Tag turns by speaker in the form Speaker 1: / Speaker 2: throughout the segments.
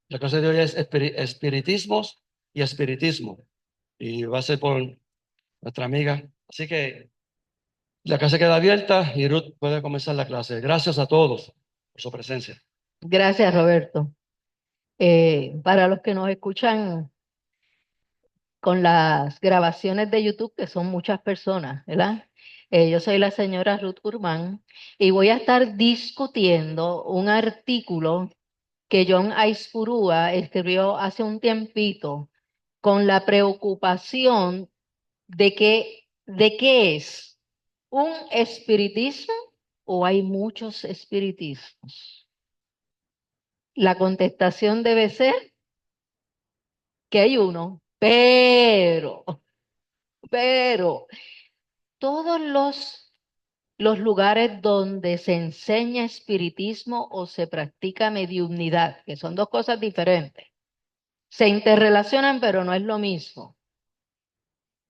Speaker 1: La clase de hoy es espiritismos y espiritismo. Y va a ser por nuestra amiga. Así que la clase queda abierta y Ruth puede comenzar la clase. Gracias a todos por su presencia.
Speaker 2: Gracias, Roberto. Para los que nos escuchan con las grabaciones de YouTube, que son muchas personas, ¿verdad? Yo soy la señora Ruth Urmán y voy a estar discutiendo un artículo que John Aispurúa escribió hace un tiempito con la preocupación de qué es un espiritismo o hay muchos espiritismos. La contestación debe ser que hay uno, pero todos los lugares donde se enseña espiritismo o se practica mediumnidad, que son dos cosas diferentes, se interrelacionan, pero no es lo mismo.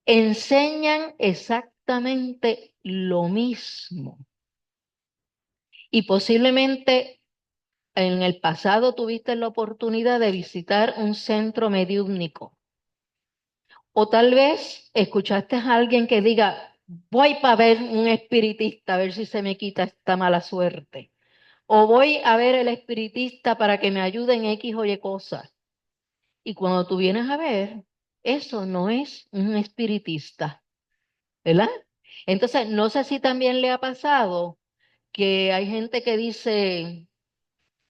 Speaker 2: Enseñan exactamente lo mismo. Y posiblemente en el pasado tuviste la oportunidad de visitar un centro mediúmnico. O tal vez escuchaste a alguien que diga, voy para ver un espiritista, a ver si se me quita esta mala suerte. O voy a ver el espiritista para que me ayude en X o Y cosas. Y cuando tú vienes a ver, eso no es un espiritista, ¿verdad? Entonces, no sé si también le ha pasado que hay gente que dice,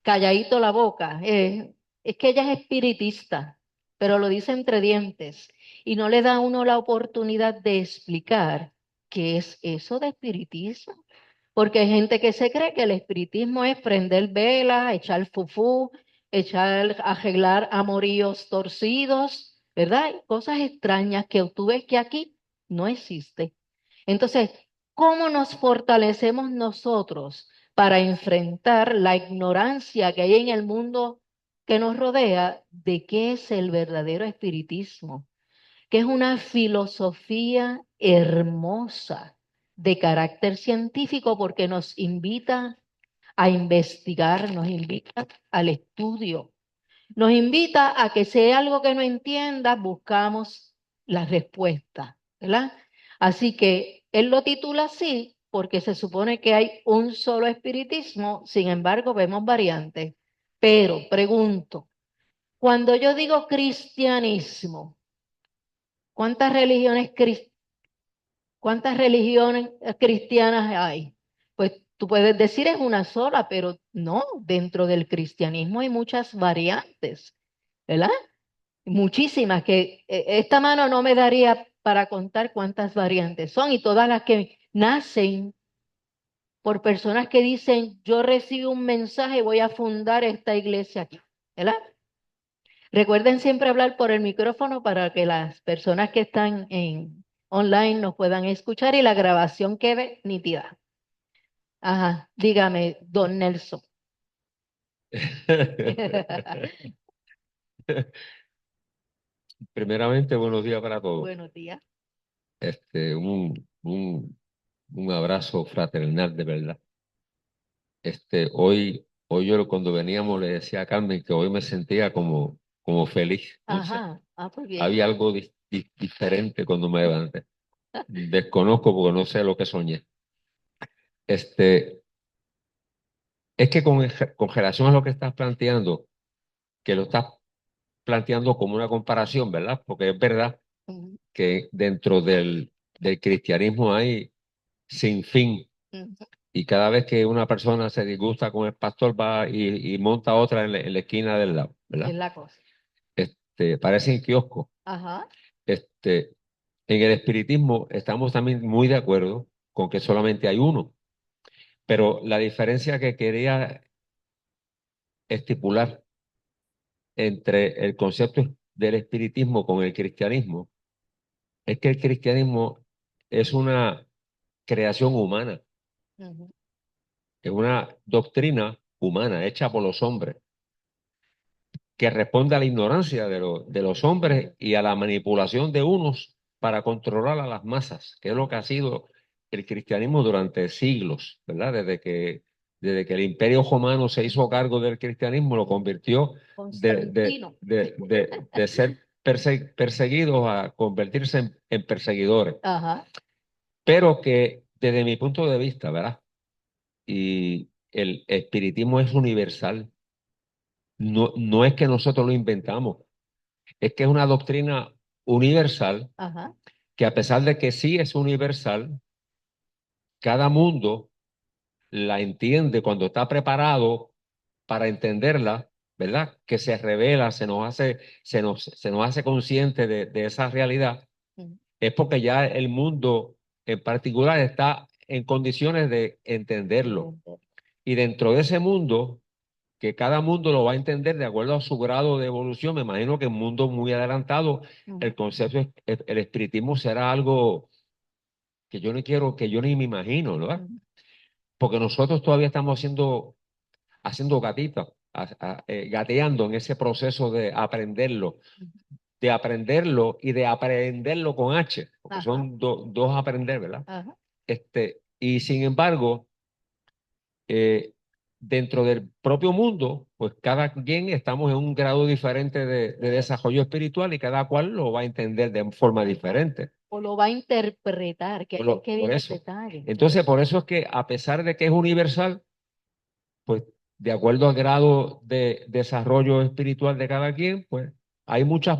Speaker 2: calladito la boca, es que ella es espiritista, pero lo dice entre dientes y no le da a uno la oportunidad de explicar qué es eso de espiritismo. Porque hay gente que se cree que el espiritismo es prender velas, echar fufú, arreglar amoríos torcidos, ¿verdad? Y cosas extrañas que tú ves que aquí no existe. Entonces, ¿cómo nos fortalecemos nosotros para enfrentar la ignorancia que hay en el mundo que nos rodea de qué es el verdadero espiritismo? Que es una filosofía hermosa de carácter científico porque nos invita a investigar, nos invita al estudio, nos invita a que si hay algo que no entiendas, buscamos la respuesta, ¿verdad? Así que él lo titula así porque se supone que hay un solo espiritismo, sin embargo, vemos variantes. Pero pregunto, cuando yo digo cristianismo, ¿cuántas cuántas religiones cristianas hay? Pues tú puedes decir es una sola, pero no, dentro del cristianismo hay muchas variantes, ¿verdad? Muchísimas, que esta mano no me daría para contar cuántas variantes son y todas las que nacen por personas que dicen, yo recibo un mensaje y voy a fundar esta iglesia aquí, ¿verdad? Recuerden siempre hablar por el micrófono para que las personas que están en online nos puedan escuchar y la grabación quede nítida. Ajá, dígame, don Nelson.
Speaker 3: Primeramente, buenos días para todos.
Speaker 2: Buenos días.
Speaker 3: Este, un abrazo fraternal de verdad. Hoy yo cuando veníamos le decía a Carmen que hoy me sentía como feliz. No sé,
Speaker 2: Ajá, ah, pues bien.
Speaker 3: había algo diferente cuando me levanté. Desconozco porque no sé lo que soñé. Este, es que con relación a lo que estás planteando, que lo estás planteando como una comparación, ¿verdad? Porque es verdad
Speaker 2: Ujú,
Speaker 3: que dentro del cristianismo hay sin fin.
Speaker 2: ujú.
Speaker 3: Y cada vez que una persona se disgusta con el pastor, va y monta otra en la esquina del lado,
Speaker 2: Es
Speaker 3: ¿verdad?
Speaker 2: la cosa.
Speaker 3: Parecen kioscos.
Speaker 2: Ajá.
Speaker 3: Este, en el espiritismo estamos también muy de acuerdo con que solamente hay uno, pero la diferencia que quería estipular entre el concepto del espiritismo con el cristianismo es que el cristianismo es una creación humana,
Speaker 2: Ujú,
Speaker 3: es una doctrina humana hecha por los hombres que responde a la ignorancia de los hombres y a la manipulación de unos para controlar a las masas, que es lo que ha sido el cristianismo durante siglos, ¿verdad? Desde que desde que el Imperio Romano se hizo cargo del cristianismo, lo convirtió
Speaker 2: Constantino.
Speaker 3: de ser perseguidos a convertirse en perseguidores.
Speaker 2: Ajá.
Speaker 3: Pero que desde mi punto de vista, ¿verdad? Y el espiritismo es universal. No es que nosotros lo inventamos, es que es una doctrina universal
Speaker 2: Ajá.
Speaker 3: que a pesar de que sí es universal, cada mundo la entiende cuando está preparado para entenderla, ¿verdad? Que se revela, se nos hace consciente de esa realidad,
Speaker 2: Ujú.
Speaker 3: es porque ya el mundo en particular está en condiciones de entenderlo. Y dentro de ese mundo, que cada mundo lo va a entender de acuerdo a su grado de evolución, me imagino que en mundos muy adelantados, el concepto, el espiritismo será algo que yo no quiero, que yo ni me imagino, ¿no?
Speaker 2: Ujú.
Speaker 3: Porque nosotros todavía estamos haciendo gatitas, gateando en ese proceso de aprenderlo y de aprenderlo con H, porque
Speaker 2: Ajá.
Speaker 3: son dos aprender, ¿verdad?
Speaker 2: Ajá.
Speaker 3: Y sin embargo, eh, dentro del propio mundo, pues cada quien estamos en un grado diferente de desarrollo espiritual y cada cual lo va a entender de forma diferente.
Speaker 2: O lo va a interpretar, que es que
Speaker 3: Por
Speaker 2: viene el
Speaker 3: eso.
Speaker 2: detalle.
Speaker 3: Entonces, por eso es que a pesar de que es universal, pues de acuerdo al grado de desarrollo espiritual de cada quien, pues hay muchas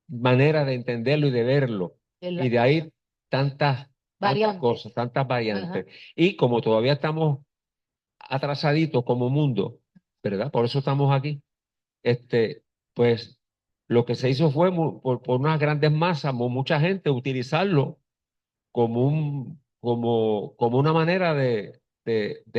Speaker 3: maneras de entenderlo y de verlo.
Speaker 2: Es
Speaker 3: Y
Speaker 2: la
Speaker 3: de ahí tantas
Speaker 2: variante.
Speaker 3: cosas, tantas
Speaker 2: Ajá.
Speaker 3: variantes. Y como todavía estamos atrasaditos como mundo, ¿verdad? Por eso estamos aquí. Pues lo que se hizo fue por unas grandes masas, mucha gente, utilizarlo como una manera de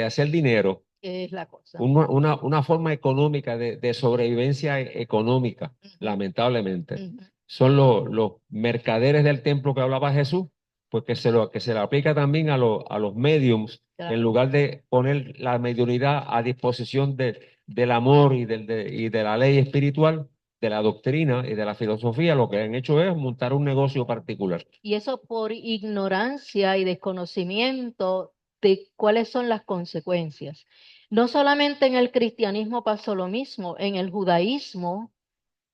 Speaker 3: hacer dinero,
Speaker 2: Es la cosa.
Speaker 3: una forma económica de sobrevivencia económica,
Speaker 2: Ujú.
Speaker 3: lamentablemente.
Speaker 2: Ujú.
Speaker 3: Son los mercaderes del templo que hablaba Jesús, pues que se le aplica también a los mediums, en
Speaker 2: Claro.
Speaker 3: lugar de poner la mediunidad a disposición del amor y de la ley espiritual, de la doctrina y de la filosofía, lo que han hecho es montar un negocio particular.
Speaker 2: Y eso por ignorancia y desconocimiento de cuáles son las consecuencias. No solamente en el cristianismo pasó lo mismo, en el judaísmo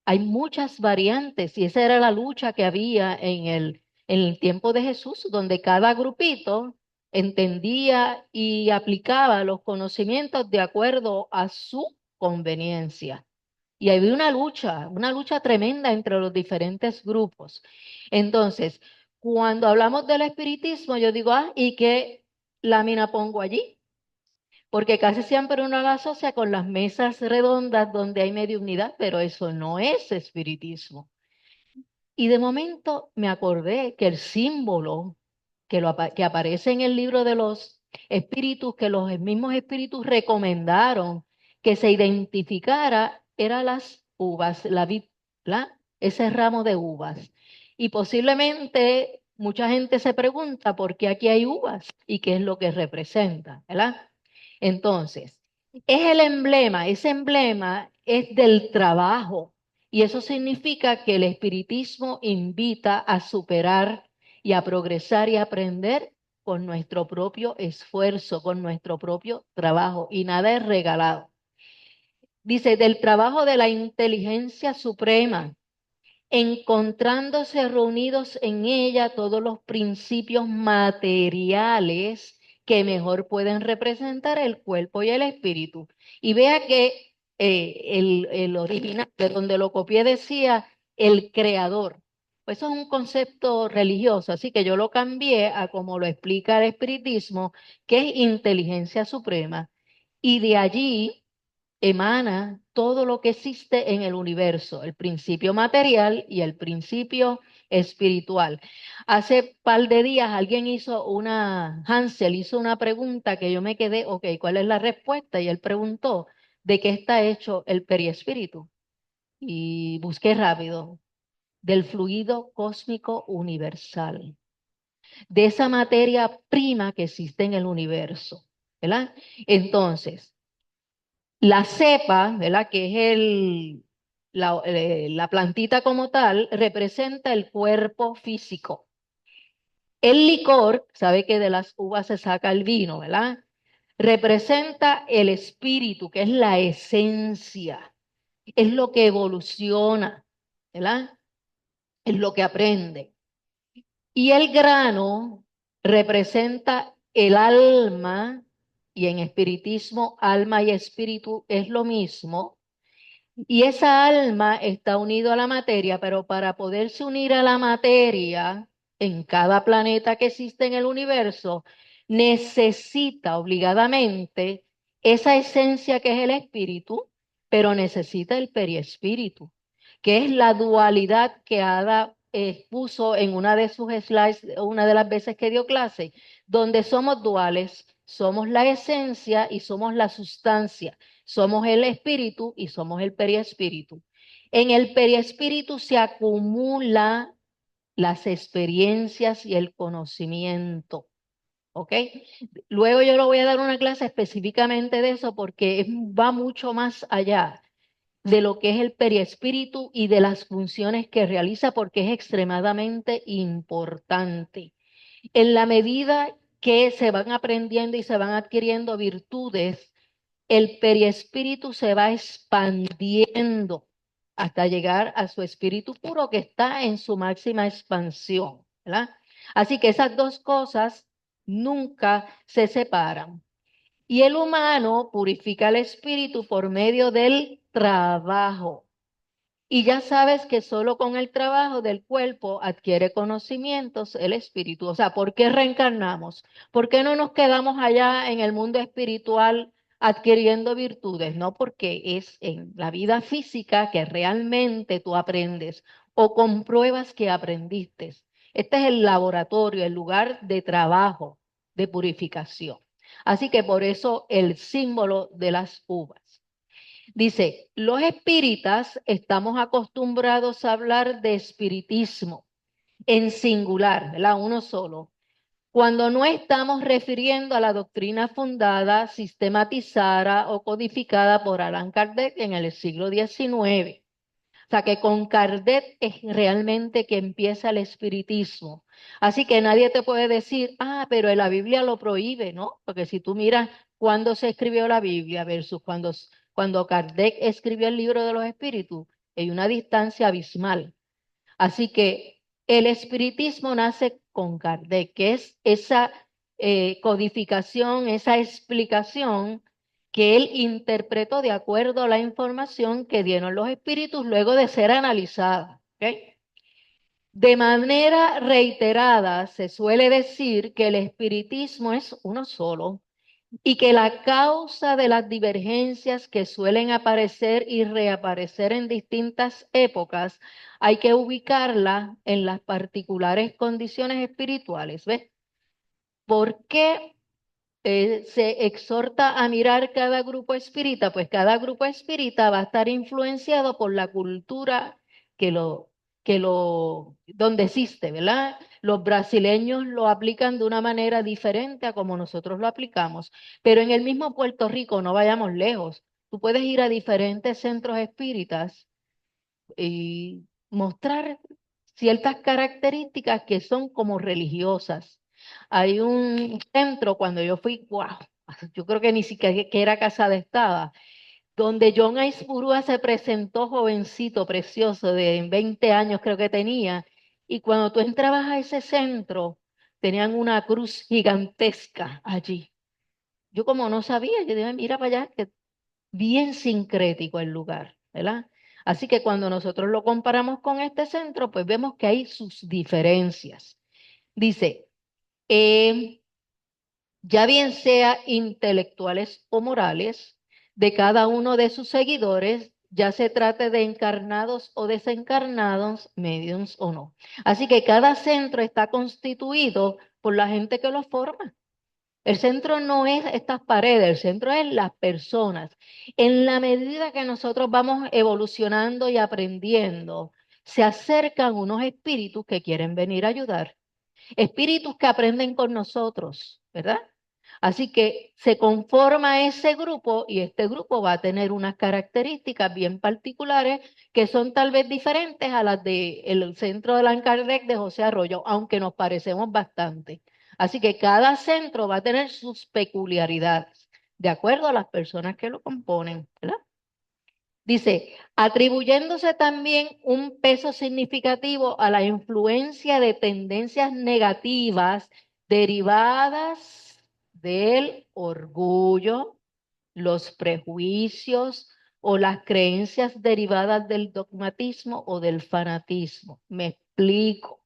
Speaker 2: hay muchas variantes y esa era la lucha que había en el tiempo de Jesús, donde cada grupito entendía y aplicaba los conocimientos de acuerdo a su conveniencia. Y había una lucha tremenda entre los diferentes grupos. Entonces, cuando hablamos del espiritismo, yo digo, ¿y qué lámina pongo allí? Porque casi siempre uno la asocia con las mesas redondas donde hay mediunidad, pero eso no es espiritismo. Y de momento me acordé que el símbolo que aparece en el libro de los espíritus, que los mismos espíritus recomendaron que se identificara, era las uvas, la vid, ese ramo de uvas. Y posiblemente mucha gente se pregunta por qué aquí hay uvas y qué es lo que representa, ¿verdad? Entonces, es el emblema, ese emblema es del trabajo y eso significa que el espiritismo invita a superar y a progresar y a aprender con nuestro propio esfuerzo, con nuestro propio trabajo y nada es regalado. Dice, del trabajo de la inteligencia suprema, encontrándose reunidos en ella todos los principios materiales que mejor pueden representar el cuerpo y el espíritu. Y vea que el original, de donde lo copié, decía el creador. Pues eso es un concepto religioso, así que yo lo cambié a como lo explica el espiritismo, que es inteligencia suprema. Y de allí emana todo lo que existe en el universo, el principio material y el principio espiritual. Hace par de días Hansel hizo una pregunta que yo me quedé, ok, ¿cuál es la respuesta? Y él preguntó, ¿de qué está hecho el perispíritu? Y busqué rápido, del fluido cósmico universal, de esa materia prima que existe en el universo, ¿verdad? Entonces, la cepa, ¿verdad? Que es la plantita como tal, representa el cuerpo físico. El licor, sabe que de las uvas se saca el vino, ¿verdad? representa el espíritu, que es la esencia, es lo que evoluciona, ¿verdad? Es lo que aprende. Y el grano representa el alma, y en espiritismo, alma y espíritu es lo mismo. Y esa alma está unido a la materia, pero para poderse unir a la materia en cada planeta que existe en el universo, necesita obligadamente esa esencia que es el espíritu, pero necesita el periespíritu, que es la dualidad que Ada expuso en una de sus slides, una de las veces que dio clase, donde somos duales, somos la esencia y somos la sustancia. Somos el espíritu y somos el periespíritu. En el periespíritu se acumulan las experiencias y el conocimiento. ¿Ok? Luego yo le voy a dar una clase específicamente de eso porque va mucho más allá de lo que es el periespíritu y de las funciones que realiza porque es extremadamente importante. En la medida que se van aprendiendo y se van adquiriendo virtudes, el periespíritu se va expandiendo hasta llegar a su espíritu puro que está en su máxima expansión, ¿verdad? Así que esas dos cosas nunca se separan. Y el humano purifica el espíritu por medio del trabajo. Y ya sabes que solo con el trabajo del cuerpo adquiere conocimientos el espíritu. O sea, ¿por qué reencarnamos? ¿Por qué no nos quedamos allá en el mundo espiritual adquiriendo virtudes? No, porque es en la vida física que realmente tú aprendes o compruebas que aprendiste. Este es el laboratorio, el lugar de trabajo, de purificación. Así que por eso el símbolo de las uvas. Dice, los espíritas estamos acostumbrados a hablar de espiritismo en singular, ¿verdad? Uno solo, cuando no estamos refiriendo a la doctrina fundada, sistematizada o codificada por Allan Kardec en el siglo XIX. O sea que con Kardec es realmente que empieza el espiritismo. Así que nadie te puede decir, ah, pero en la Biblia lo prohíbe, ¿no? Porque si tú miras cuándo se escribió la Biblia versus cuando Kardec escribió el libro de los espíritus, hay una distancia abismal. Así que el espiritismo nace con Kardec, que es esa codificación, esa explicación que él interpretó de acuerdo a la información que dieron los espíritus luego de ser analizada. ¿Ok? De manera reiterada se suele decir que el espiritismo es uno solo y que la causa de las divergencias que suelen aparecer y reaparecer en distintas épocas hay que ubicarla en las particulares condiciones espirituales. ¿Ves? ¿Por qué se exhorta a mirar cada grupo espírita? Pues cada grupo espírita va a estar influenciado por la cultura que donde existe, ¿verdad? Los brasileños lo aplican de una manera diferente a como nosotros lo aplicamos, pero en el mismo Puerto Rico, no vayamos lejos, tú puedes ir a diferentes centros espíritas y mostrar ciertas características que son como religiosas. Hay un centro, cuando yo fui, wow, yo creo que ni siquiera que era casada estaba, donde John Aispurúa se presentó jovencito, precioso, de 20 años creo que tenía, y cuando tú entrabas a ese centro, tenían una cruz gigantesca allí. Yo como no sabía, yo dije, mira para allá, que bien sincrético el lugar, ¿verdad? Así que cuando nosotros lo comparamos con este centro, pues vemos que hay sus diferencias. Dice, eh, ya bien sea intelectuales o morales, de cada uno de sus seguidores, ya se trate de encarnados o desencarnados, mediums o no. Así que cada centro está constituido por la gente que lo forma. El centro no es estas paredes, el centro es las personas. En la medida que nosotros vamos evolucionando y aprendiendo, se acercan unos espíritus que quieren venir a ayudar. Espíritus que aprenden con nosotros, ¿verdad? Así que se conforma ese grupo y este grupo va a tener unas características bien particulares que son tal vez diferentes a las del centro de Allan Kardec de José Arroyo, aunque nos parecemos bastante. Así que cada centro va a tener sus peculiaridades. de acuerdo a las personas que lo componen, ¿verdad? Dice, atribuyéndose también un peso significativo a la influencia de tendencias negativas derivadas del orgullo, los prejuicios o las creencias derivadas del dogmatismo o del fanatismo. Me explico.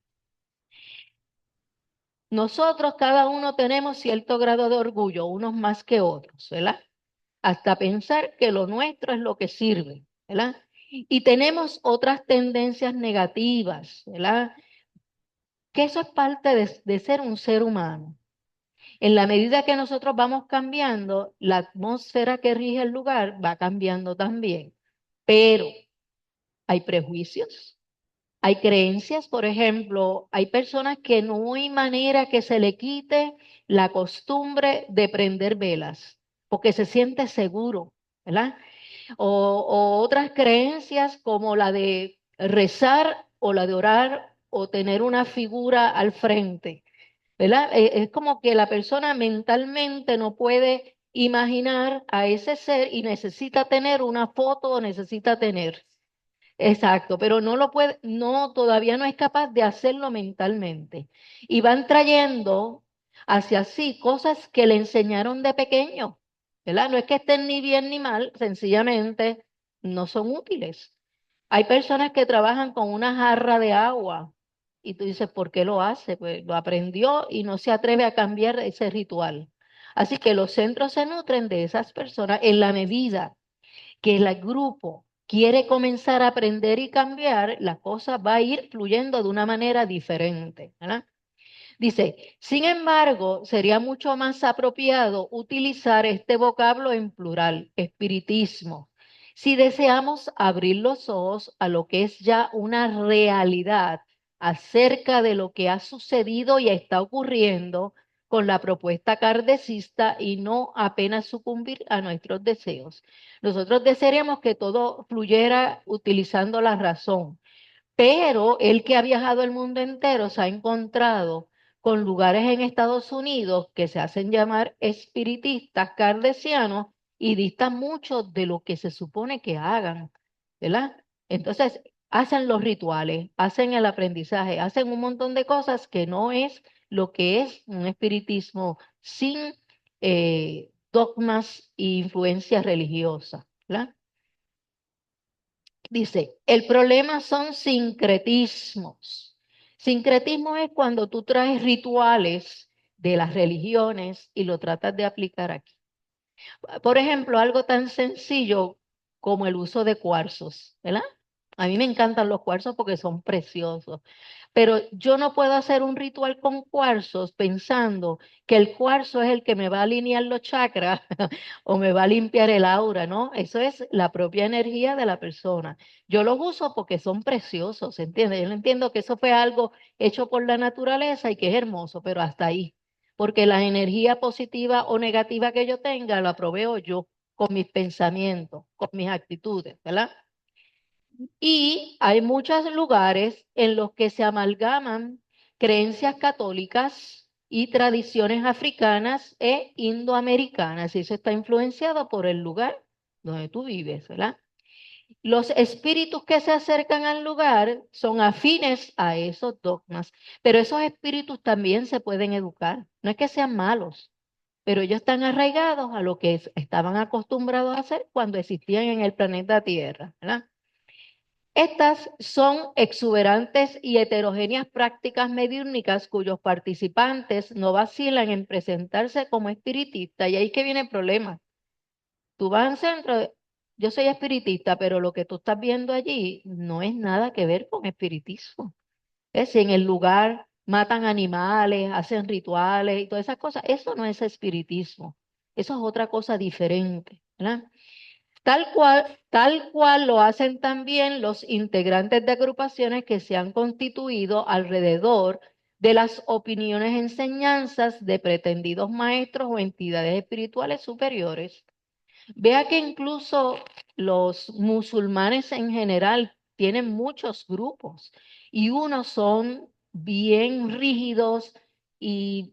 Speaker 2: Nosotros, cada uno tenemos cierto grado de orgullo, unos más que otros, ¿verdad? Hasta pensar que lo nuestro es lo que sirve, ¿verdad? Y tenemos otras tendencias negativas, ¿verdad? Que eso es parte de ser un ser humano. En la medida que nosotros vamos cambiando, la atmósfera que rige el lugar va cambiando también. Pero hay prejuicios, hay creencias, por ejemplo, hay personas que no hay manera que se le quite la costumbre de prender velas, porque se siente seguro, ¿verdad? O otras creencias como la de rezar o la de orar o tener una figura al frente, ¿verdad? Es como que la persona mentalmente no puede imaginar a ese ser y necesita tener una foto o necesita tener. Exacto, pero no lo puede, no, todavía no es capaz de hacerlo mentalmente. Y van trayendo hacia sí cosas que le enseñaron de pequeño, ¿verdad? No es que estén ni bien ni mal, sencillamente no son útiles. Hay personas que trabajan con una jarra de agua y tú dices, ¿por qué lo hace? Pues lo aprendió y no se atreve a cambiar ese ritual. Así que los centros se nutren de esas personas en la medida que el grupo quiere comenzar a aprender y cambiar, la cosa va a ir fluyendo de una manera diferente, ¿verdad? Dice, sin embargo, sería mucho más apropiado utilizar este vocablo en plural, espiritismo, si deseamos abrir los ojos a lo que es ya una realidad acerca de lo que ha sucedido y está ocurriendo con la propuesta kardecista y no apenas sucumbir a nuestros deseos. Nosotros desearíamos que todo fluyera utilizando la razón, pero él que ha viajado el mundo entero se ha encontrado con lugares en Estados Unidos que se hacen llamar espiritistas kardecianos y distan mucho de lo que se supone que hagan, ¿verdad? Entonces, hacen los rituales, hacen el aprendizaje, hacen un montón de cosas que no es lo que es un espiritismo sin dogmas e influencias religiosas, ¿verdad? Dice, el problema son sincretismos. Sincretismo es cuando tú traes rituales de las religiones y lo tratas de aplicar aquí. Por ejemplo, algo tan sencillo como el uso de cuarzos, ¿verdad? A mí me encantan los cuarzos porque son preciosos, pero yo no puedo hacer un ritual con cuarzos pensando que el cuarzo es el que me va a alinear los chakras o me va a limpiar el aura, ¿no? Eso es la propia energía de la persona. Yo los uso porque son preciosos, ¿entiendes? Yo entiendo que eso fue algo hecho por la naturaleza y que es hermoso, pero hasta ahí. Porque la energía positiva o negativa que yo tenga la proveo yo con mis pensamientos, con mis actitudes, ¿verdad? Y hay muchos lugares en los que se amalgaman creencias católicas y tradiciones africanas e indoamericanas. Y eso está influenciado por el lugar donde tú vives, ¿verdad? Los espíritus que se acercan al lugar son afines a esos dogmas, pero esos espíritus también se pueden educar. No es que sean malos, pero ellos están arraigados a lo que estaban acostumbrados a hacer cuando existían en el planeta Tierra, ¿verdad? Estas son exuberantes y heterogéneas prácticas mediúnicas cuyos participantes no vacilan en presentarse como espiritistas. Y ahí que viene el problema. Tú vas al centro, yo soy espiritista, pero lo que tú estás viendo allí no es nada que ver con espiritismo. Es si en el lugar matan animales, hacen rituales y todas esas cosas, eso no es espiritismo. Eso es otra cosa diferente, ¿verdad? Tal cual lo hacen también los integrantes de agrupaciones que se han constituido alrededor de las opiniones e enseñanzas de pretendidos maestros o entidades espirituales superiores. Vea que incluso los musulmanes en general tienen muchos grupos y unos son bien rígidos y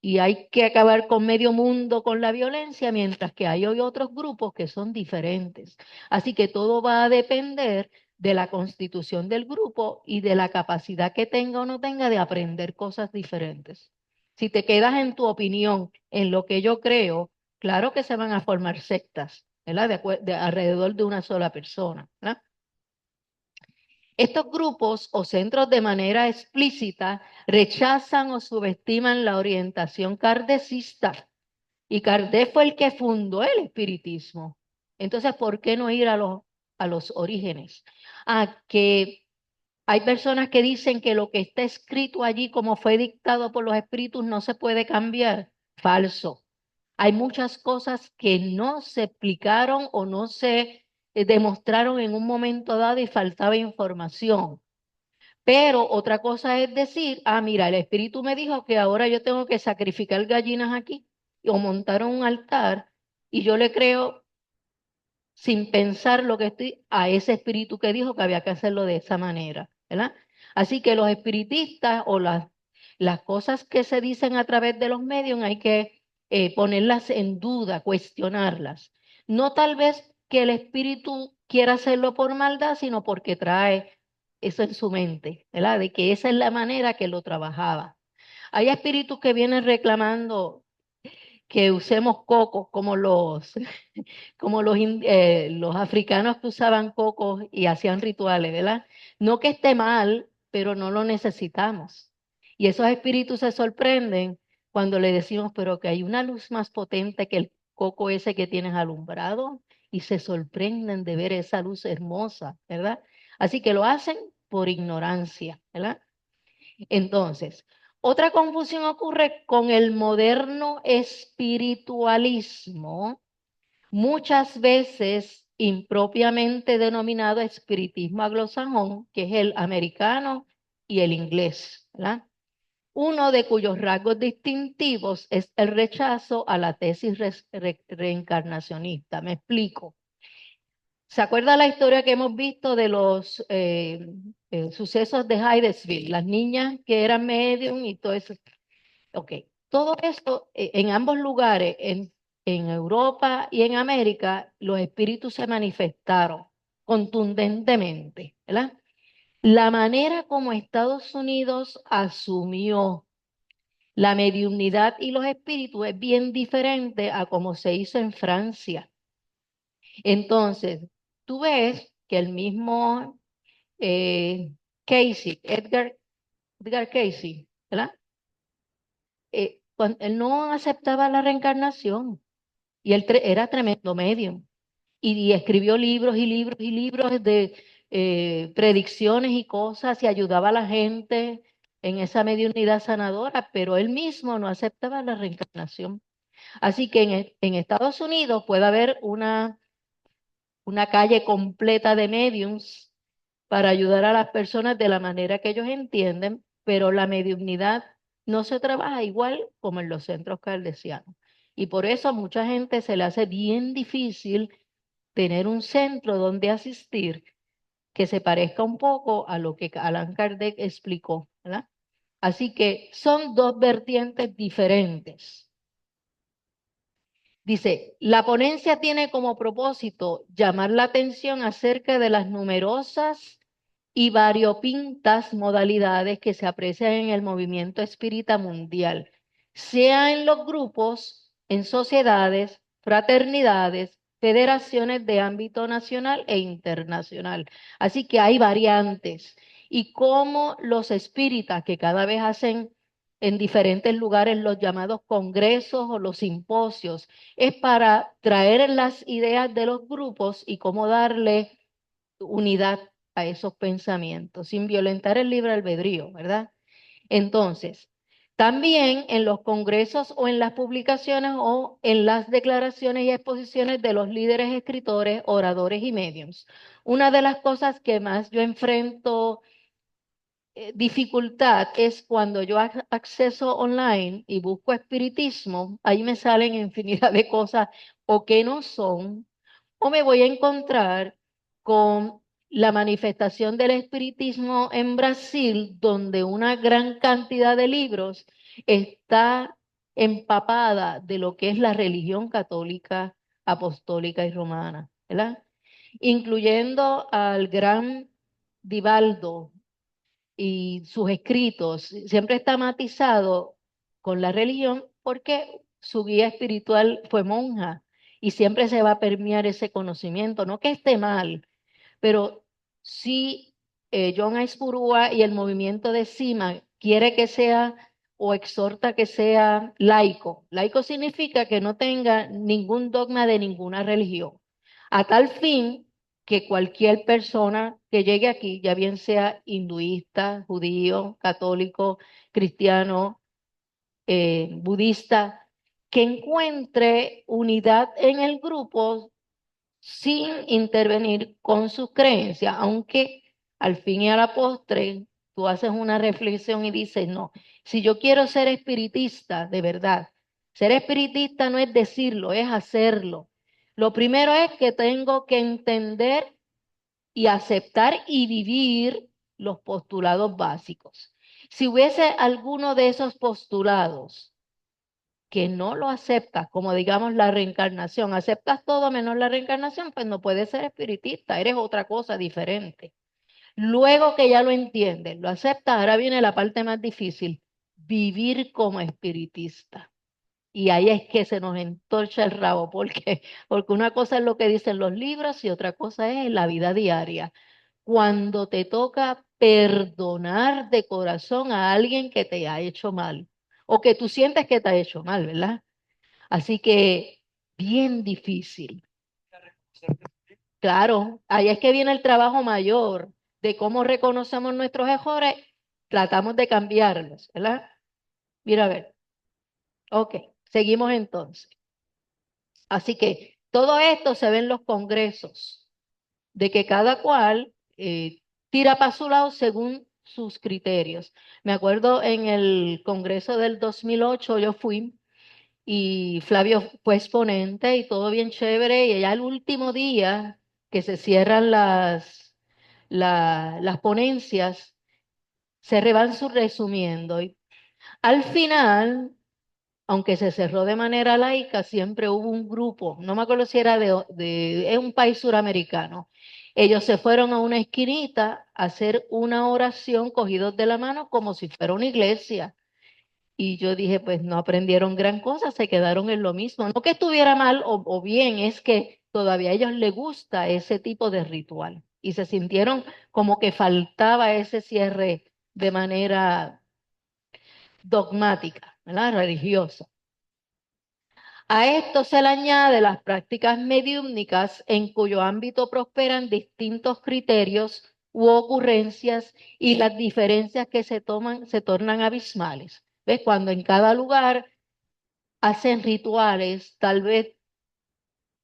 Speaker 2: y hay que acabar con medio mundo con la violencia, mientras que hay hoy otros grupos que son diferentes. Así que todo va a depender de la constitución del grupo y de la capacidad que tenga o no tenga de aprender cosas diferentes. Si te quedas en tu opinión, en lo que yo creo, claro que se van a formar sectas, ¿verdad? Alrededor de una sola persona, ¿verdad? Estos grupos o centros de manera explícita rechazan o subestiman la orientación kardecista. Y Kardec fue el que fundó el espiritismo. Entonces, ¿por qué no ir a los orígenes? A que hay personas que dicen que lo que está escrito allí, como fue dictado por los espíritus, no se puede cambiar. Falso. Hay muchas cosas que no se explicaron o no se demostraron en un momento dado y faltaba información. Pero otra cosa es decir, ah, mira, el espíritu me dijo que ahora yo tengo que sacrificar gallinas aquí o montar un altar y yo le creo sin pensar lo que estoy a ese espíritu que dijo que había que hacerlo de esa manera, ¿verdad? Así que los espiritistas o las cosas que se dicen a través de los medios hay que ponerlas en duda, cuestionarlas. No tal vez que el espíritu quiera hacerlo por maldad, sino porque trae eso en su mente, ¿verdad? De que esa es la manera que lo trabajaba. Hay espíritus que vienen reclamando que usemos cocos como los africanos que usaban cocos y hacían rituales, ¿verdad? No que esté mal, pero no lo necesitamos. Y esos espíritus se sorprenden cuando le decimos, pero que hay una luz más potente que el coco ese que tienes alumbrado, y se sorprenden de ver esa luz hermosa, ¿verdad? Así que lo hacen por ignorancia, ¿verdad? Entonces, otra confusión ocurre con el moderno espiritualismo, muchas veces impropiamente denominado espiritismo anglosajón, que es el americano y el inglés, ¿verdad? Uno de cuyos rasgos distintivos es el rechazo a la tesis reencarnacionista. Me explico. ¿Se acuerda la historia que hemos visto de los sucesos de Hydesville? Las niñas que eran medium y todo eso. Ok, todo eso en ambos lugares, en Europa y en América, los espíritus se manifestaron contundentemente, ¿verdad? La manera como Estados Unidos asumió la mediunidad y los espíritus es bien diferente a como se hizo en Francia. Entonces, tú ves que el mismo Casey, Edgar Casey, ¿verdad? Él no aceptaba la reencarnación y él era tremendo medium y escribió libros y libros y libros de predicciones y cosas y ayudaba a la gente en esa mediunidad sanadora, pero él mismo no aceptaba la reencarnación. Así que en Estados Unidos puede haber una calle completa de mediums para ayudar a las personas de la manera que ellos entienden, pero la mediunidad no se trabaja igual como en los centros caldesianos. Y por eso a mucha gente se le hace bien difícil tener un centro donde asistir que se parezca un poco a lo que Allan Kardec explicó, ¿verdad? Así que son dos vertientes diferentes. Dice, la ponencia tiene como propósito llamar la atención acerca de las numerosas y variopintas modalidades que se aprecian en el movimiento espírita mundial, sea en los grupos, en sociedades, fraternidades, federaciones de ámbito nacional e internacional. Así que hay variantes. Y cómo los espíritas que cada vez hacen en diferentes lugares los llamados congresos o los simposios, es para traer las ideas de los grupos y cómo darle unidad a esos pensamientos, sin violentar el libre albedrío, ¿verdad? Entonces, también en los congresos o en las publicaciones o en las declaraciones y exposiciones de los líderes escritores, oradores y mediums. Una de las cosas que más yo enfrento dificultad es cuando yo acceso online y busco espiritismo, ahí me salen infinidad de cosas o que no son, o me voy a encontrar con la manifestación del espiritismo en Brasil, donde una gran cantidad de libros está empapada de lo que es la religión católica, apostólica y romana, ¿verdad? Incluyendo al gran Divaldo y sus escritos, siempre está matizado con la religión porque su guía espiritual fue monja y siempre se va a permear ese conocimiento, no que esté mal, pero sí, John Aispurúa y el movimiento de CIMA quiere que sea o exhorta que sea laico. Laico significa que no tenga ningún dogma de ninguna religión, a tal fin que cualquier persona que llegue aquí, ya bien sea hinduista, judío, católico, cristiano, budista, que encuentre unidad en el grupo sin intervenir con sus creencias, aunque al fin y a la postre tú haces una reflexión y dices, no, si yo quiero ser espiritista, de verdad, ser espiritista no es decirlo, es hacerlo. Lo primero es que tengo que entender y aceptar y vivir los postulados básicos. Si hubiese alguno de esos postulados que no lo aceptas, como digamos la reencarnación, aceptas todo menos la reencarnación, pues no puedes ser espiritista, eres otra cosa diferente. Luego que ya lo entiendes, lo aceptas, ahora viene la parte más difícil, vivir como espiritista. Y ahí es que se nos entorcha el rabo, porque una cosa es lo que dicen los libros y otra cosa es la vida diaria. Cuando te toca perdonar de corazón a alguien que te ha hecho mal o que tú sientes que te ha hecho mal, ¿verdad? Así que bien difícil. Claro, ahí es que viene el trabajo mayor de cómo reconocemos nuestros errores, tratamos de cambiarlos, ¿verdad? Mira, a ver, ok, seguimos entonces. Así que todo esto se ve en los congresos, de que cada cual tira para su lado según sus criterios. Me acuerdo en el congreso del 2008 yo fui y Flavio fue exponente y todo bien chévere. Y ya el último día que se cierran las ponencias, se van resumiendo. Y al final, aunque se cerró de manera laica, siempre hubo un grupo, no me acuerdo si era es un país suramericano. Ellos se fueron a una esquinita a hacer una oración cogidos de la mano como si fuera una iglesia. Y yo dije, pues no aprendieron gran cosa, se quedaron en lo mismo. No que estuviera mal o bien, es que todavía a ellos les gusta ese tipo de ritual. Y se sintieron como que faltaba ese cierre de manera dogmática, ¿verdad? Religiosa. A esto se le añade las prácticas mediúmnicas en cuyo ámbito prosperan distintos criterios u ocurrencias y las diferencias que se tornan abismales. ¿Ves? Cuando en cada lugar hacen rituales, tal vez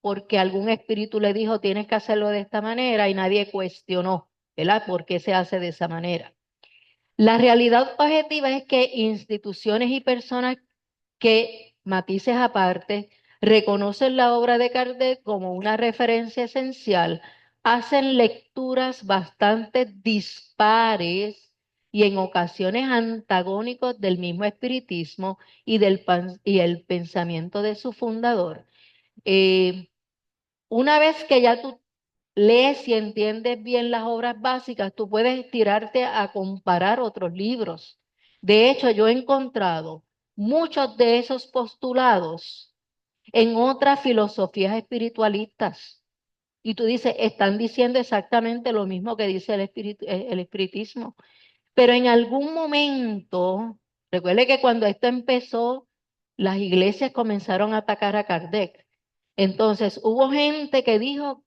Speaker 2: porque algún espíritu le dijo tienes que hacerlo de esta manera y nadie cuestionó, ¿verdad? ¿Por qué se hace de esa manera? La realidad objetiva es que instituciones y personas que, matices aparte, reconocen la obra de Kardec como una referencia esencial, hacen lecturas bastante dispares y en ocasiones antagónicos del mismo espiritismo y el pensamiento de su fundador. Eh, una vez que ya tú lees y entiendes bien las obras básicas, tú puedes tirarte a comparar otros libros. De hecho, yo he encontrado muchos de esos postulados en otras filosofías espiritualistas. Y tú dices, están diciendo exactamente lo mismo que dice el espiritismo. Pero en algún momento, recuerde que cuando esto empezó, las iglesias comenzaron a atacar a Kardec. Entonces, hubo gente que dijo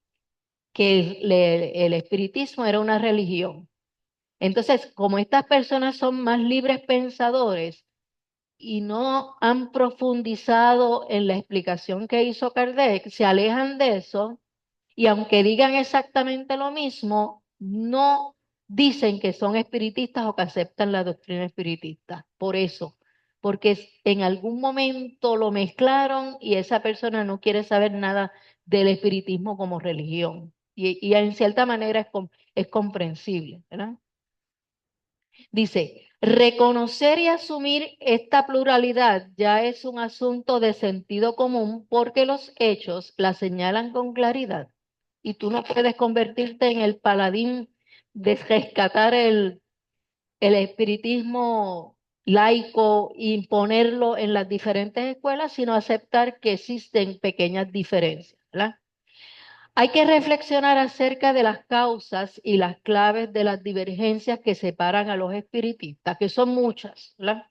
Speaker 2: que el espiritismo era una religión. Entonces, como estas personas son más libres pensadores y no han profundizado en la explicación que hizo Kardec, se alejan de eso y aunque digan exactamente lo mismo, no dicen que son espiritistas o que aceptan la doctrina espiritista. Por eso, porque en algún momento lo mezclaron y esa persona no quiere saber nada del espiritismo como religión. Y en cierta manera es comprensible, ¿verdad? Dice, reconocer y asumir esta pluralidad ya es un asunto de sentido común porque los hechos la señalan con claridad. Y tú no puedes convertirte en el paladín de rescatar el espiritismo laico e imponerlo en las diferentes escuelas, sino aceptar que existen pequeñas diferencias, ¿verdad? Hay que reflexionar acerca de las causas y las claves de las divergencias que separan a los espiritistas, que son muchas, ¿verdad?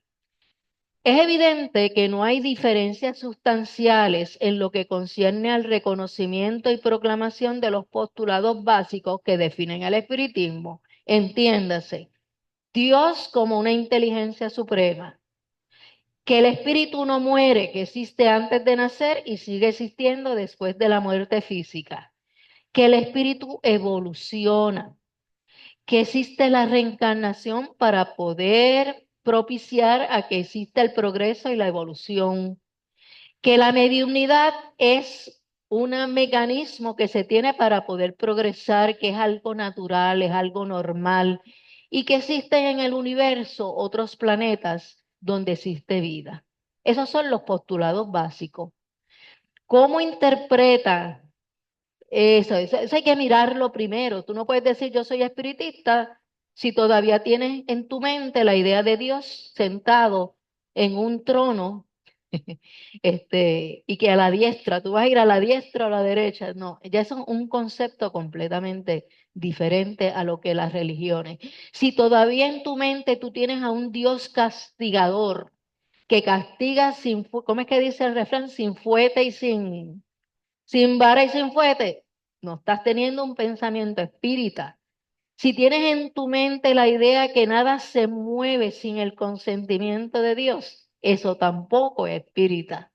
Speaker 2: Es evidente que no hay diferencias sustanciales en lo que concierne al reconocimiento y proclamación de los postulados básicos que definen el espiritismo. Entiéndase, Dios como una inteligencia suprema, que el espíritu no muere, que existe antes de nacer y sigue existiendo después de la muerte física, que el espíritu evoluciona, que existe la reencarnación para poder propiciar a que exista el progreso y la evolución, que la mediunidad es un mecanismo que se tiene para poder progresar, que es algo natural, es algo normal, y que existen en el universo otros planetas donde existe vida. Esos son los postulados básicos. ¿Cómo interpreta eso hay que mirarlo primero? Tú no puedes decir yo soy espiritista si todavía tienes en tu mente la idea de Dios sentado en un trono, y que a la diestra, tú vas a ir a la diestra o a la derecha. No, ya es un concepto completamente diferente a lo que las religiones. Si todavía en tu mente tú tienes a un Dios castigador que castiga sin, ¿cómo es que dice el refrán? Sin fuete y sin vara y sin fuete, no estás teniendo un pensamiento espírita. Si tienes en tu mente la idea que nada se mueve sin el consentimiento de Dios, eso tampoco es espírita.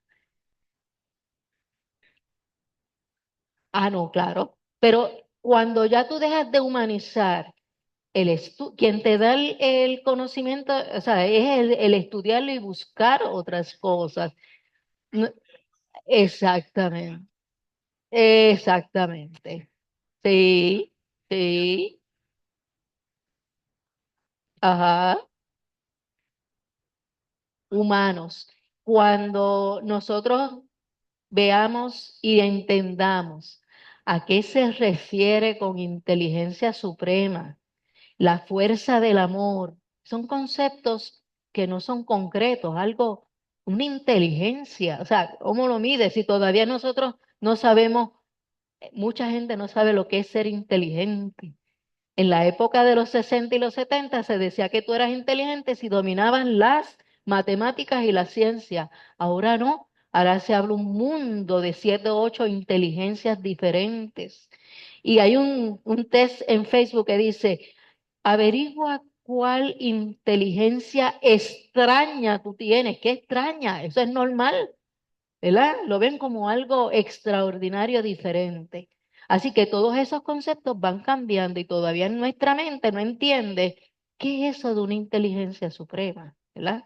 Speaker 2: Ah, no, claro. Pero cuando ya tú dejas de humanizar quien te da el conocimiento, o sea, es el estudiarlo y buscar otras cosas. No, exactamente, exactamente. Sí, sí, ajá. Humanos. Cuando nosotros veamos y entendamos a qué se refiere con inteligencia suprema, la fuerza del amor, son conceptos que no son concretos, algo, una inteligencia. O sea, ¿cómo lo mides? Si todavía nosotros no sabemos, mucha gente no sabe lo que es ser inteligente. En la época de los 60 y los 70 se decía que tú eras inteligente si dominabas las matemáticas y la ciencia. Ahora no. Ahora se habla un mundo de 7 o 8 inteligencias diferentes. Y hay un test en Facebook que dice, averigua cuál inteligencia extraña tú tienes. ¿Qué extraña? Eso es normal. ¿Verdad? Lo ven como algo extraordinario, diferente. Así que todos esos conceptos van cambiando y todavía nuestra mente no entiende qué es eso de una inteligencia suprema, ¿verdad?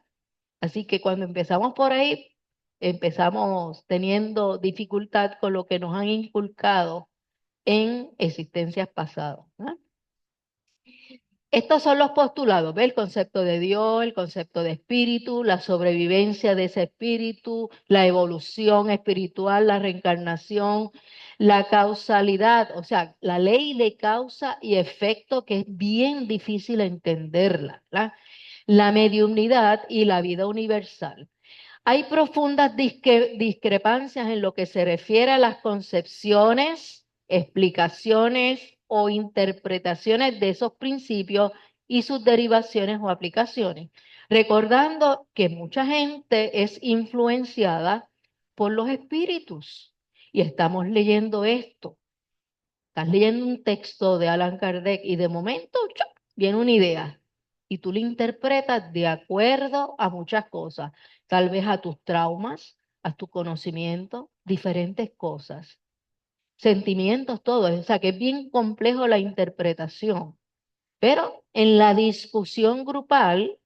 Speaker 2: Así que cuando empezamos por ahí, empezamos teniendo dificultad con lo que nos han inculcado en existencias pasadas, ¿no? Estos son los postulados, ¿ve? El concepto de Dios, el concepto de espíritu, la sobrevivencia de ese espíritu, la evolución espiritual, la reencarnación, la causalidad, o sea, la ley de causa y efecto que es bien difícil entenderla, ¿verdad? La mediunidad y la vida universal. Hay profundas discrepancias en lo que se refiere a las concepciones, explicaciones o interpretaciones de esos principios y sus derivaciones o aplicaciones, recordando que mucha gente es influenciada por los espíritus. Y estamos leyendo esto. Estás leyendo un texto de Allan Kardec y de momento ¡chup!, viene una idea y tú la interpretas de acuerdo a muchas cosas, tal vez a tus traumas, a tu conocimiento, diferentes cosas, sentimientos, todo. O sea que es bien complejo la interpretación, pero en la discusión grupal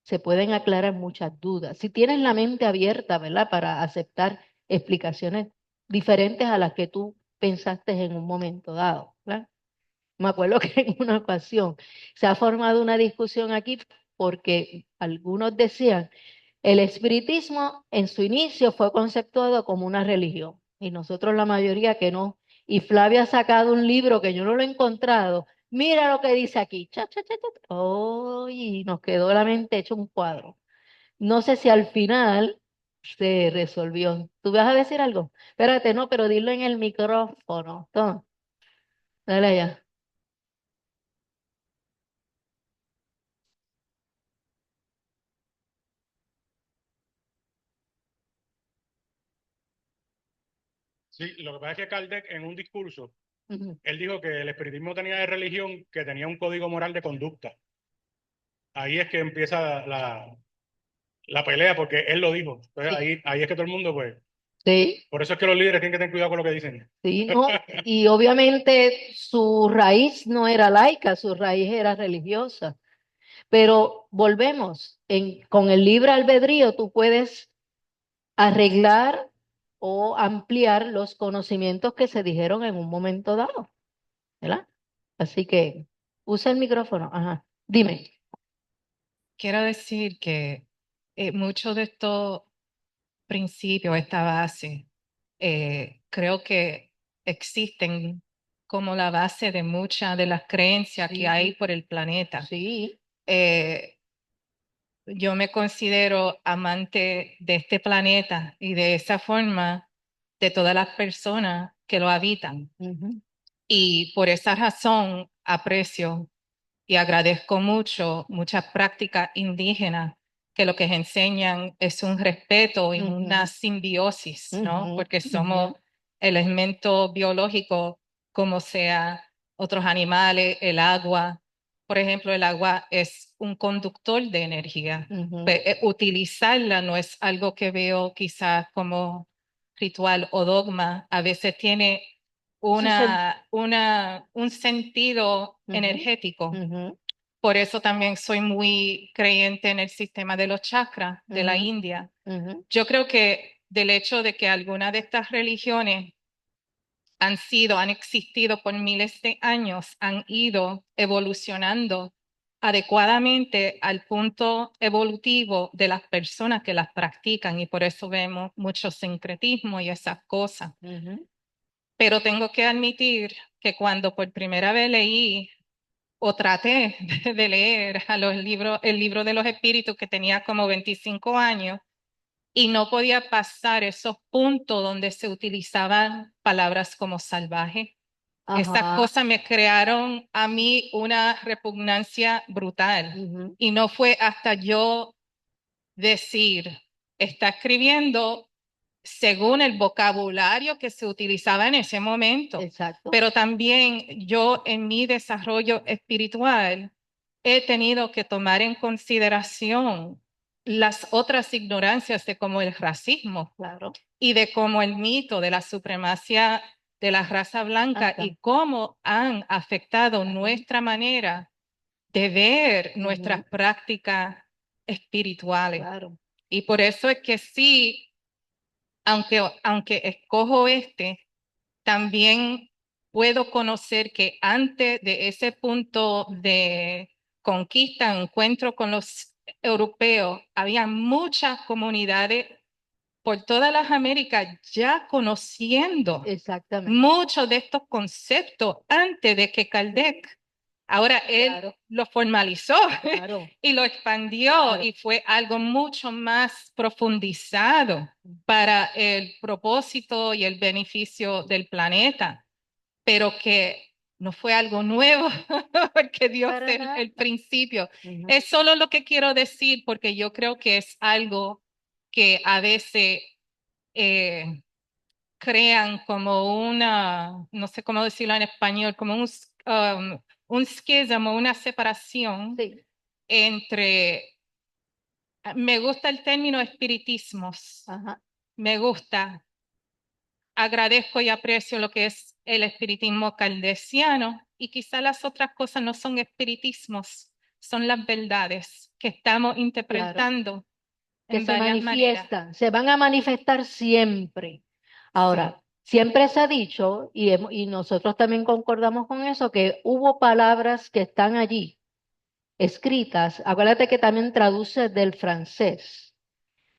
Speaker 2: se pueden aclarar muchas dudas. Si tienes la mente abierta, ¿verdad? Para aceptar explicaciones diferentes a las que tú pensaste en un momento dado, ¿verdad? Me acuerdo que en una ocasión se ha formado una discusión aquí porque algunos decían, el espiritismo en su inicio fue conceptuado como una religión y nosotros la mayoría que no. Y Flavia ha sacado un libro que yo no lo he encontrado. Mira lo que dice aquí. Cha, cha, cha, cha. Oh, y nos quedó la mente hecho un cuadro. No sé si al final se resolvió. ¿Tú vas a decir algo? Espérate, no, pero dilo en el micrófono. Toma, dale allá.
Speaker 4: Sí, lo que pasa es que Kardec en un discurso,
Speaker 2: Ujú.
Speaker 4: él dijo que el espiritismo tenía de religión que tenía un código moral de conducta. Ahí es que empieza la pelea, porque él lo dijo. Entonces
Speaker 2: Sí,
Speaker 4: ahí es que todo el mundo, pues,
Speaker 2: sí,
Speaker 4: por eso es que los líderes tienen que tener cuidado con lo que dicen.
Speaker 2: sí, no. Y obviamente su raíz no era laica, su raíz era religiosa. Pero volvemos, con el libre albedrío tú puedes arreglar o ampliar los conocimientos que se dijeron en un momento dado, ¿verdad? Así que usa el micrófono. Ajá. Dime.
Speaker 5: Quiero decir que muchos de estos principios, esta base, creo que existen como la base de muchas de las creencias que hay
Speaker 2: Sí,
Speaker 5: por el planeta.
Speaker 2: sí.
Speaker 5: Eh, yo me considero amante de este planeta y de esa forma de todas las personas que lo habitan.
Speaker 2: Ujú,
Speaker 5: Y por esa razón aprecio y agradezco mucho muchas prácticas indígenas que lo que enseñan es un respeto y una
Speaker 2: ujú,
Speaker 5: simbiosis, ¿no?
Speaker 2: ujú,
Speaker 5: Porque
Speaker 2: ujú,
Speaker 5: somos elementos biológicos como sea otros animales, el agua. Por ejemplo, el agua es un conductor de energía.
Speaker 2: ujú.
Speaker 5: Utilizarla no es algo que veo quizás como ritual o dogma. A veces tiene
Speaker 2: Su sen-
Speaker 5: un sentido
Speaker 2: ujú,
Speaker 5: energético.
Speaker 2: ujú,
Speaker 5: Por eso también soy muy creyente en el sistema de los chakras de la
Speaker 2: ujú,
Speaker 5: India.
Speaker 2: ujú,
Speaker 5: Yo creo que del hecho de que algunas de estas religiones han existido por miles de años, han ido evolucionando adecuadamente al punto evolutivo de las personas que las practican y por eso vemos mucho sincretismo y esas cosas.
Speaker 2: ujú.
Speaker 5: Pero tengo que admitir que cuando por primera vez leí o traté de leer el libro de los espíritus que tenía como 25 años y no podía pasar esos puntos donde se utilizaban palabras como salvaje. Estas
Speaker 2: Ajá.
Speaker 5: cosas me crearon a mí una repugnancia brutal
Speaker 2: Ujú.
Speaker 5: y no fue hasta yo decir, está escribiendo según el vocabulario que se utilizaba en ese momento,
Speaker 2: Exacto.
Speaker 5: pero también yo en mi desarrollo espiritual he tenido que tomar en consideración las otras ignorancias de como el racismo
Speaker 2: Claro.
Speaker 5: y de cómo el mito de la supremacía de la raza blanca
Speaker 2: Hasta.
Speaker 5: y cómo han afectado
Speaker 2: Claro.
Speaker 5: nuestra manera de ver nuestras
Speaker 2: Ujú,
Speaker 5: prácticas espirituales.
Speaker 2: claro.
Speaker 5: Y por eso es que sí, aunque escojo este, también puedo conocer que antes de ese punto de conquista, encuentro con los europeos, había muchas comunidades por todas las Américas ya conociendo
Speaker 2: Exactamente.
Speaker 5: muchos de estos conceptos antes de que Kardec, ahora él
Speaker 2: Claro,
Speaker 5: lo formalizó
Speaker 2: claro,
Speaker 5: y lo expandió
Speaker 2: claro.
Speaker 5: y fue algo mucho más profundizado para el propósito y el beneficio del planeta, pero que no fue algo nuevo porque Dios
Speaker 2: Para
Speaker 5: es
Speaker 2: nada.
Speaker 5: el principio.
Speaker 2: Ujú.
Speaker 5: Es solo lo que quiero decir porque yo creo que es algo que a veces eh, crean como una, no sé cómo decirlo en español, como un schismo, una separación
Speaker 2: Sí.
Speaker 5: entre, me gusta el término espiritismos,
Speaker 2: Ajá.
Speaker 5: me gusta, agradezco y aprecio lo que es el espiritismo caldesiano y quizá las otras cosas no son espiritismos, son las verdades que estamos
Speaker 2: Claro.
Speaker 5: interpretando
Speaker 2: Que
Speaker 5: en
Speaker 2: se
Speaker 5: varias maneras.
Speaker 2: manifiestan, se van a manifestar siempre.
Speaker 5: Sí.
Speaker 2: Ahora, Siempre se ha dicho, y nosotros también concordamos con eso, que hubo palabras que están allí escritas. Acuérdate que también traduce del francés.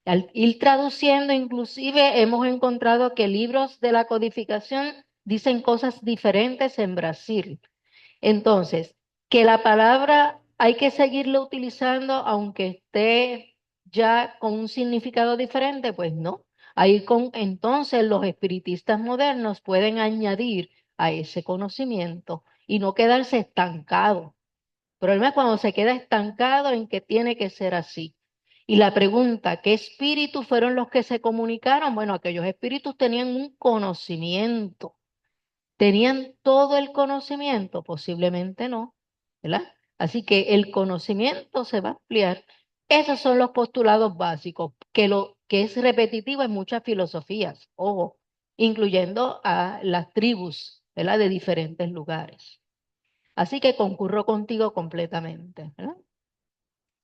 Speaker 2: Al ir traduciendo, inclusive hemos encontrado que libros de la codificación dicen cosas diferentes en Brasil. Entonces, que la palabra hay que seguirla utilizando aunque esté ya con un significado diferente, pues no. Entonces los espiritistas modernos pueden añadir a ese conocimiento y no quedarse estancado. El problema es cuando se queda estancado en que tiene que ser así. Y la pregunta, ¿qué espíritus fueron los que se comunicaron? Bueno, aquellos espíritus tenían un conocimiento. ¿Tenían todo el conocimiento? Posiblemente no, ¿verdad? Así que el conocimiento se va a ampliar. Esos son los postulados básicos, que lo que es repetitivo en muchas filosofías, ojo, incluyendo a las tribus, ¿verdad? De diferentes lugares. Así que concurro contigo completamente, ¿verdad?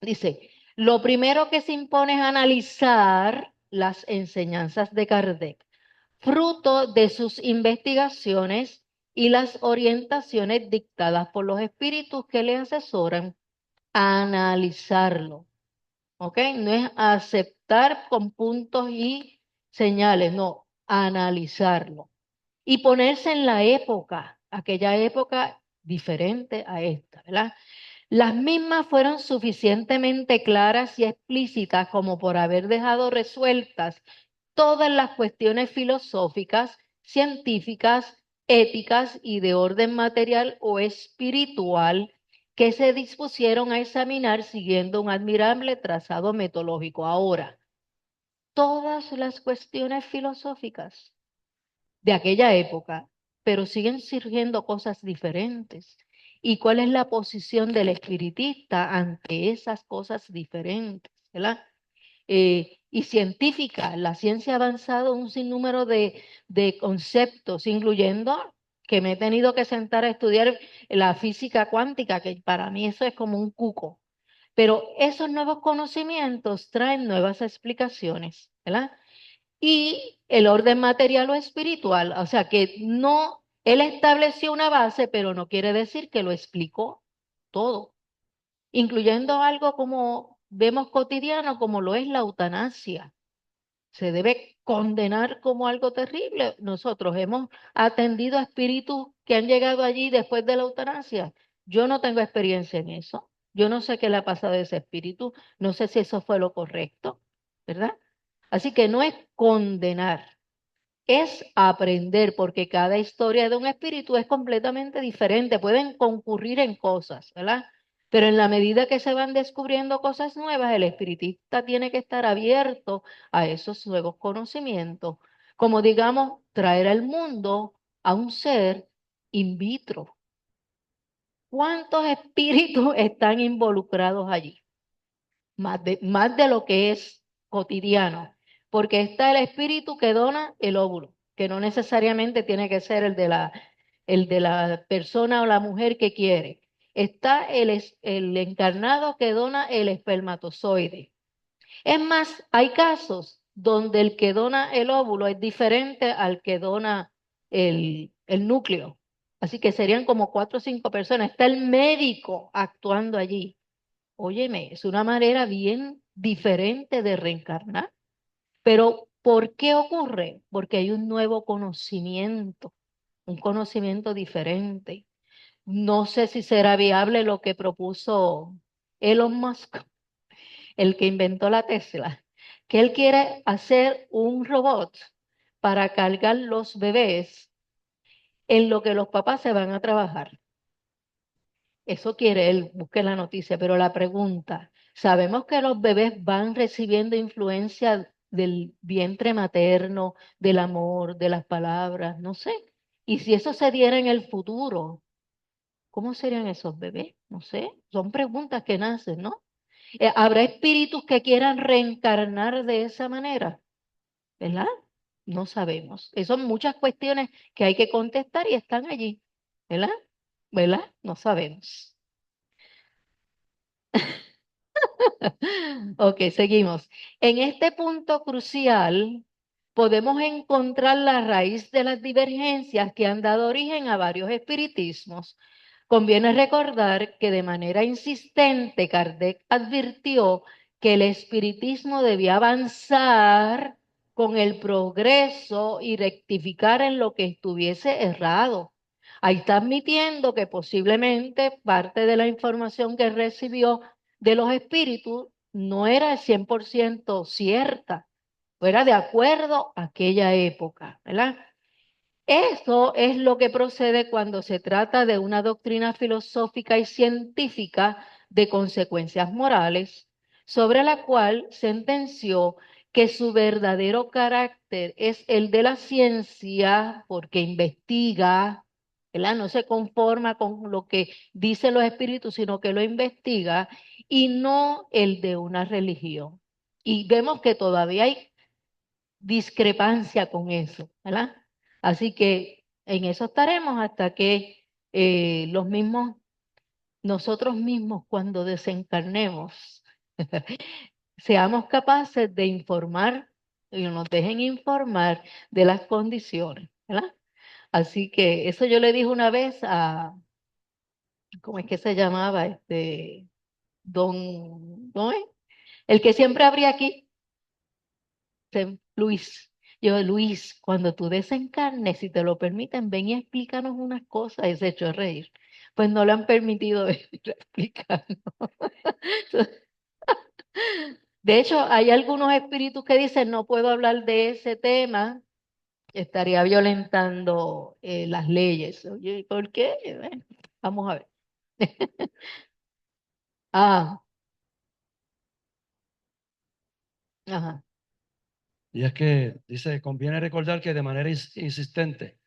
Speaker 2: Dice, lo primero que se impone es analizar las enseñanzas de Kardec, fruto de sus investigaciones y las orientaciones dictadas por los espíritus que le asesoran, analizarlo, ¿ok? No es aceptar con puntos y señales, no, analizarlo. Y ponerse en la época, aquella época diferente a esta, ¿verdad? Las mismas fueron suficientemente claras y explícitas como por haber dejado resueltas todas las cuestiones filosóficas, científicas, éticas y de orden material o espiritual que se dispusieron a examinar siguiendo un admirable trazado metodológico. Ahora, todas las cuestiones filosóficas de aquella época, pero siguen surgiendo cosas diferentes. ¿Y cuál es la posición del espiritista ante esas cosas diferentes? ¿Verdad? Y científica, la ciencia ha avanzado un sinnúmero de conceptos, incluyendo que me he tenido que sentar a estudiar la física cuántica, que para mí eso es como un cuco. Pero esos nuevos conocimientos traen nuevas explicaciones, ¿verdad? Y el orden material o espiritual, o sea que no, él estableció una base, pero no quiere decir que lo explicó todo, incluyendo algo como vemos cotidiano, como lo es la eutanasia. Se debe condenar como algo terrible. Nosotros hemos atendido a espíritus que han llegado allí después de la eutanasia. Yo no tengo experiencia en eso. Yo no sé qué le ha pasado a ese espíritu. No sé si eso fue lo correcto, ¿verdad? Así que no es condenar, es aprender, porque cada historia de un espíritu es completamente diferente. Pueden concurrir en cosas, ¿verdad? Pero en la medida que se van descubriendo cosas nuevas, el espiritista tiene que estar abierto a esos nuevos conocimientos, como digamos, traer al mundo a un ser in vitro. ¿Cuántos espíritus están involucrados allí? Más de lo que es cotidiano, porque está el espíritu que dona el óvulo, que no necesariamente tiene que ser el de la persona o la mujer que quiere. Está el encarnado que dona el espermatozoide. Es más, hay casos donde el que dona el óvulo es diferente al que dona el núcleo. Así que serían como 4 o 5 personas. Está el médico actuando allí. Óyeme, es una manera bien diferente de reencarnar. Pero ¿por qué ocurre? Porque hay un nuevo conocimiento, un conocimiento diferente. No sé si será viable lo que propuso Elon Musk, el que inventó la Tesla, que él quiere hacer un robot para cargar los bebés en lo que los papás se van a trabajar. Eso quiere él, busque la noticia, pero la pregunta, sabemos que los bebés van recibiendo influencia del vientre materno, del amor, de las palabras, no sé. Y si eso se diera en el futuro, ¿cómo serían esos bebés? No sé, son preguntas que nacen, ¿no? ¿Habrá espíritus que quieran reencarnar de esa manera? ¿Verdad? No sabemos. Son muchas cuestiones que hay que contestar y están allí, ¿verdad? ¿Verdad? No sabemos. Ok, seguimos. En este punto crucial, podemos encontrar la raíz de las divergencias que han dado origen a varios espiritismos. Conviene recordar que de manera insistente Kardec advirtió que el espiritismo debía avanzar con el progreso y rectificar en lo que estuviese errado. Ahí está admitiendo que posiblemente parte de la información que recibió de los espíritus no era 100% cierta, era de acuerdo a aquella época, ¿verdad? Eso es lo que procede cuando se trata de una doctrina filosófica y científica de consecuencias morales, sobre la cual sentenció que su verdadero carácter es el de la ciencia, porque investiga, ¿verdad? No se conforma con lo que dicen los espíritus, sino que lo investiga, y no el de una religión. Y vemos que todavía hay discrepancia con eso, ¿verdad? Así que en eso estaremos hasta que nosotros mismos cuando desencarnemos, seamos capaces de informar y nos dejen informar de las condiciones, ¿verdad? Así que eso yo le dije una vez a, ¿cómo es que se llamaba? ¿No es? El que siempre abría aquí. Luis, Luis, cuando tú desencarnes, si te lo permiten, ven y explícanos unas cosas. Y se echó a reír. Pues no le han permitido venir a explicarnos. De hecho, hay algunos espíritus que dicen, no puedo hablar de ese tema, estaría violentando las leyes. Oye, ¿por qué? Bueno, vamos a ver. Ah, ajá,
Speaker 1: Y es que, dice, conviene recordar que de manera insistente,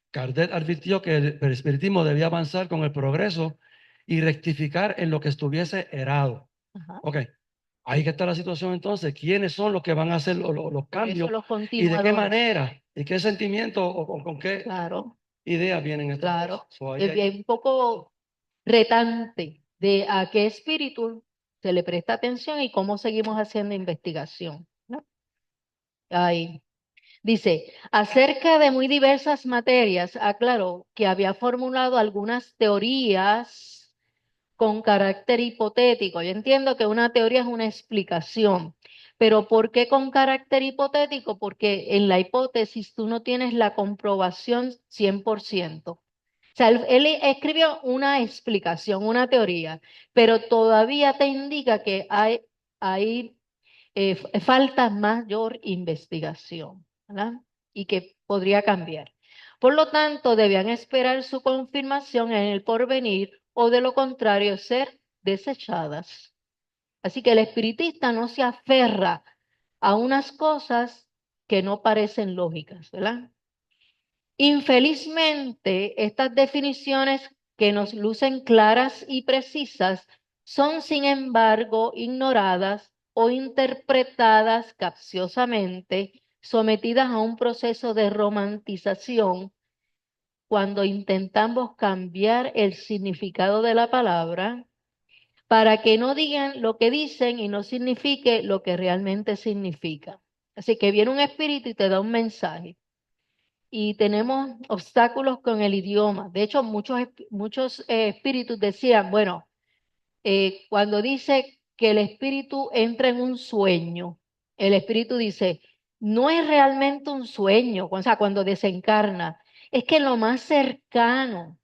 Speaker 1: Kardec advirtió que el espiritismo debía avanzar con el progreso y rectificar en lo que estuviese errado.
Speaker 2: ajá.
Speaker 1: Ok, ahí que está la situación entonces. ¿Quiénes son los que van a hacer los
Speaker 2: Por
Speaker 1: cambios?
Speaker 2: eso los
Speaker 1: ¿Y de qué
Speaker 2: continuadores,
Speaker 1: manera? ¿Y qué sentimiento o con qué
Speaker 2: claro,
Speaker 1: ideas vienen estas
Speaker 2: claro.
Speaker 1: cosas? So, ahí
Speaker 2: Es bien un poco retante de a qué espíritu se le presta atención y cómo seguimos haciendo investigación, ¿no? Ahí. Dice, acerca de muy diversas materias, aclaró que había formulado algunas teorías con carácter hipotético. Yo entiendo que una teoría es una explicación, pero ¿por qué con carácter hipotético? Porque en la hipótesis tú no tienes la comprobación 100%. O sea, él escribió una explicación, una teoría, pero todavía te indica que hay falta mayor investigación, ¿verdad? Y que podría cambiar. Por lo tanto, debían esperar su confirmación en el porvenir o de lo contrario ser desechadas. Así que el espiritista no se aferra a unas cosas que no parecen lógicas, ¿verdad? Infelizmente, estas definiciones que nos lucen claras y precisas son, sin embargo, ignoradas o interpretadas capciosamente, sometidas a un proceso de romantización cuando intentamos cambiar el significado de la palabra para que no digan lo que dicen y no signifique lo que realmente significa. Así que viene un espíritu y te da un mensaje y tenemos obstáculos con el idioma. De hecho, muchos espíritus decían, bueno, cuando dice que el espíritu entra en un sueño, el espíritu dice, no es realmente un sueño, o sea, cuando desencarna, es que lo más cercano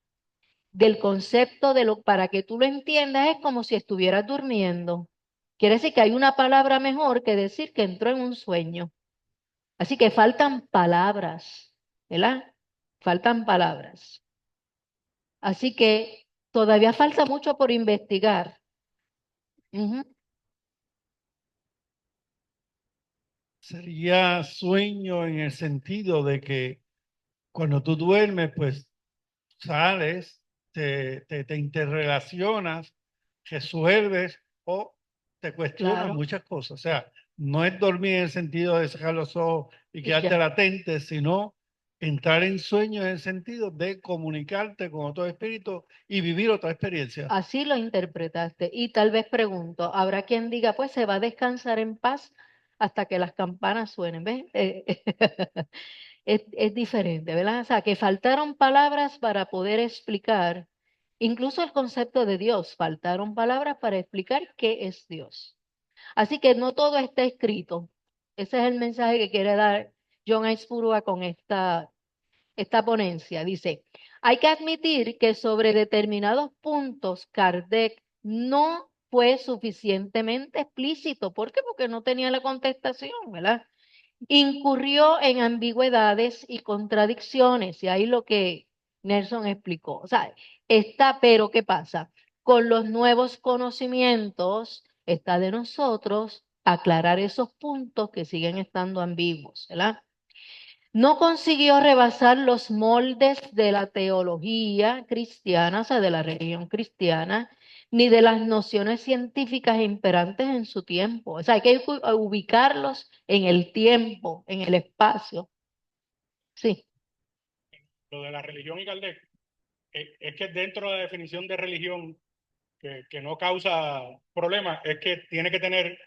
Speaker 2: del concepto de lo, para que tú lo entiendas, es como si estuvieras durmiendo. Quiere decir que hay una palabra mejor que decir que entró en un sueño. Así que faltan palabras, ¿verdad? Faltan palabras. Así que todavía falta mucho por investigar. Ujú,
Speaker 6: sería sueño en el sentido de que cuando tú duermes, pues sales, te interrelacionas, resuelves o te cuestionas
Speaker 2: claro.
Speaker 6: muchas cosas. O sea, no es dormir en el sentido de cerrar los ojos y
Speaker 2: Y
Speaker 6: quedarte
Speaker 2: ya.
Speaker 6: latente, sino entrar en sueño en el sentido de comunicarte con otro espíritu y vivir otra experiencia.
Speaker 2: Así lo interpretaste. Y tal vez pregunto, ¿habrá quien diga, pues se va a descansar en paz hasta que las campanas suenen, ¿ves? Es diferente, ¿verdad? O sea, que faltaron palabras para poder explicar, incluso el concepto de Dios, faltaron palabras para explicar qué es Dios. Así que no todo está escrito. Ese es el mensaje que quiere dar John Aispurua con esta ponencia. Dice, hay que admitir que sobre determinados puntos Kardec no fue suficientemente explícito. ¿Por qué? Porque no tenía la contestación, ¿verdad? Incurrió en ambigüedades y contradicciones, y ahí lo que Nelson explicó. O sea, pero ¿qué pasa? Con los nuevos conocimientos está de nosotros aclarar esos puntos que siguen estando ambiguos, ¿verdad? No consiguió rebasar los moldes de la teología cristiana, o sea, de la religión cristiana, ni de las nociones científicas imperantes en su tiempo. O sea, hay que ubicarlos en el tiempo, en el espacio. Sí,
Speaker 4: Lo de la religión y Kardec, es que dentro de la definición de religión que no causa problemas, es que tiene que tener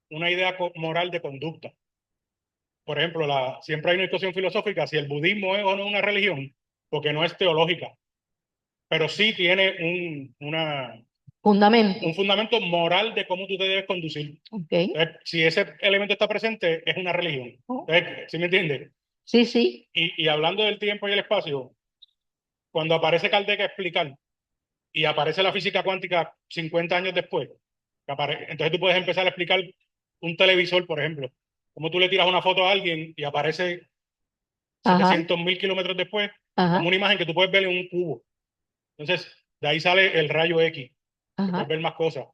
Speaker 4: una idea moral de conducta. Por ejemplo, siempre hay una discusión filosófica si el budismo es o no una religión, porque no es teológica, pero sí tiene
Speaker 2: fundamento.
Speaker 4: un fundamento moral de cómo tú te debes conducir.
Speaker 2: Ok.
Speaker 4: Entonces, si ese elemento está presente, es una religión. Entonces, ¿sí me entiendes?
Speaker 2: Sí, sí.
Speaker 4: Y hablando del tiempo y el espacio, cuando aparece Kardec a explicar y aparece la física cuántica 50 años después, entonces tú puedes empezar a explicar un televisor, por ejemplo. Cómo tú le tiras una foto a alguien y aparece
Speaker 2: Ajá,
Speaker 4: 700.000 kilómetros después, como
Speaker 2: ajá,
Speaker 4: una imagen que tú puedes ver en un cubo. Entonces, de ahí sale el rayo X, que puedes
Speaker 2: ajá.
Speaker 4: ver más cosas.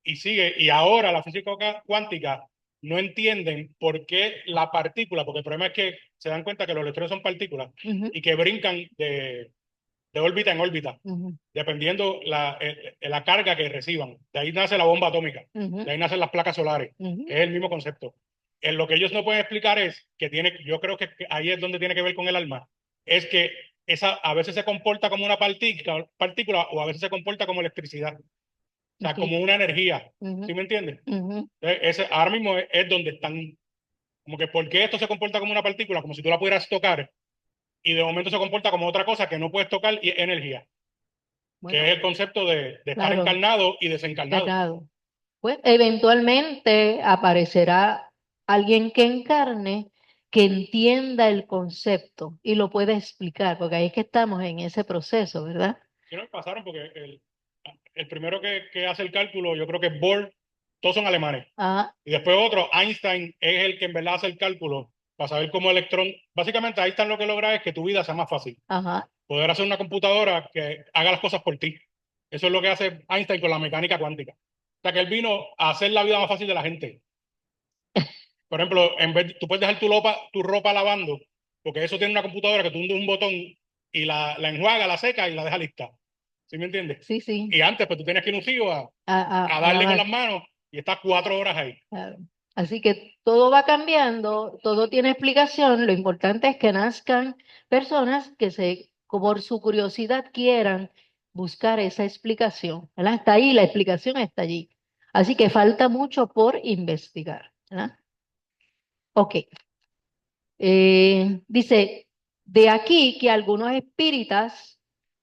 Speaker 4: Y sigue, y ahora la física cuántica no entienden por qué la partícula, porque el problema es que se dan cuenta que los electrones son partículas
Speaker 2: Ujú,
Speaker 4: y que brincan de órbita en órbita,
Speaker 2: ujú,
Speaker 4: dependiendo la carga que reciban. De ahí nace la bomba atómica,
Speaker 2: ujú,
Speaker 4: de ahí nacen las placas solares.
Speaker 2: ujú.
Speaker 4: Es el mismo concepto. En lo que ellos no pueden explicar es que yo creo que ahí es donde tiene que ver con el alma, es que esa a veces se comporta como una partícula o a veces se comporta como electricidad, o sea,
Speaker 2: Ok.
Speaker 4: como una energía.
Speaker 2: Ujú,
Speaker 4: ¿Sí me entiendes?
Speaker 2: ujú.
Speaker 4: Ahora mismo es donde están, como que ¿por qué esto se comporta como una partícula? Como si tú la pudieras tocar y de momento se comporta como otra cosa que no puedes tocar y es energía, que
Speaker 2: Bueno,
Speaker 4: es el concepto de estar
Speaker 2: claro,
Speaker 4: encarnado y desencarnado.
Speaker 2: ganado. Pues eventualmente aparecerá alguien que encarne, que entienda el concepto y lo pueda explicar, porque ahí es que estamos en ese proceso, ¿verdad?
Speaker 4: Que no me pasaron porque el primero que hace el cálculo, yo creo que es Bohr, todos son alemanes.
Speaker 2: Ah,
Speaker 4: Y después otro, Einstein, es el que en verdad hace el cálculo para saber cómo el electrón. Básicamente, Einstein lo que logra es que tu vida sea más fácil.
Speaker 2: ajá.
Speaker 4: Poder hacer una computadora que haga las cosas por ti. Eso es lo que hace Einstein con la mecánica cuántica. O sea, que él vino a hacer la vida más fácil de la gente. Por ejemplo, tú puedes dejar tu ropa lavando, porque eso tiene una computadora que tú hundes un botón y la enjuaga, la seca y la deja lista. ¿Sí me entiendes?
Speaker 2: Sí, sí.
Speaker 4: Y antes, pues tú tenías que ir a un sitio a
Speaker 2: A
Speaker 4: darle con
Speaker 2: lavar.
Speaker 4: las manos y estás 4 horas ahí.
Speaker 2: Claro. Así que todo va cambiando, todo tiene explicación. Lo importante es que nazcan personas que por su curiosidad quieran buscar esa explicación, ¿verdad? Está ahí, la explicación está allí. Así que falta mucho por investigar, ¿verdad? Ok. Dice, de aquí que algunos espíritas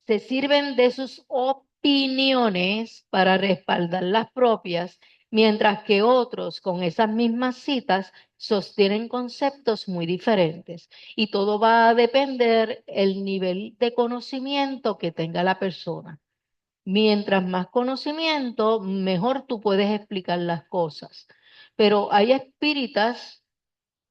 Speaker 2: se sirven de sus opiniones para respaldar las propias, mientras que otros con esas mismas citas sostienen conceptos muy diferentes. Y todo va a depender el nivel de conocimiento que tenga la persona. Mientras más conocimiento, mejor tú puedes explicar las cosas. Pero hay espíritas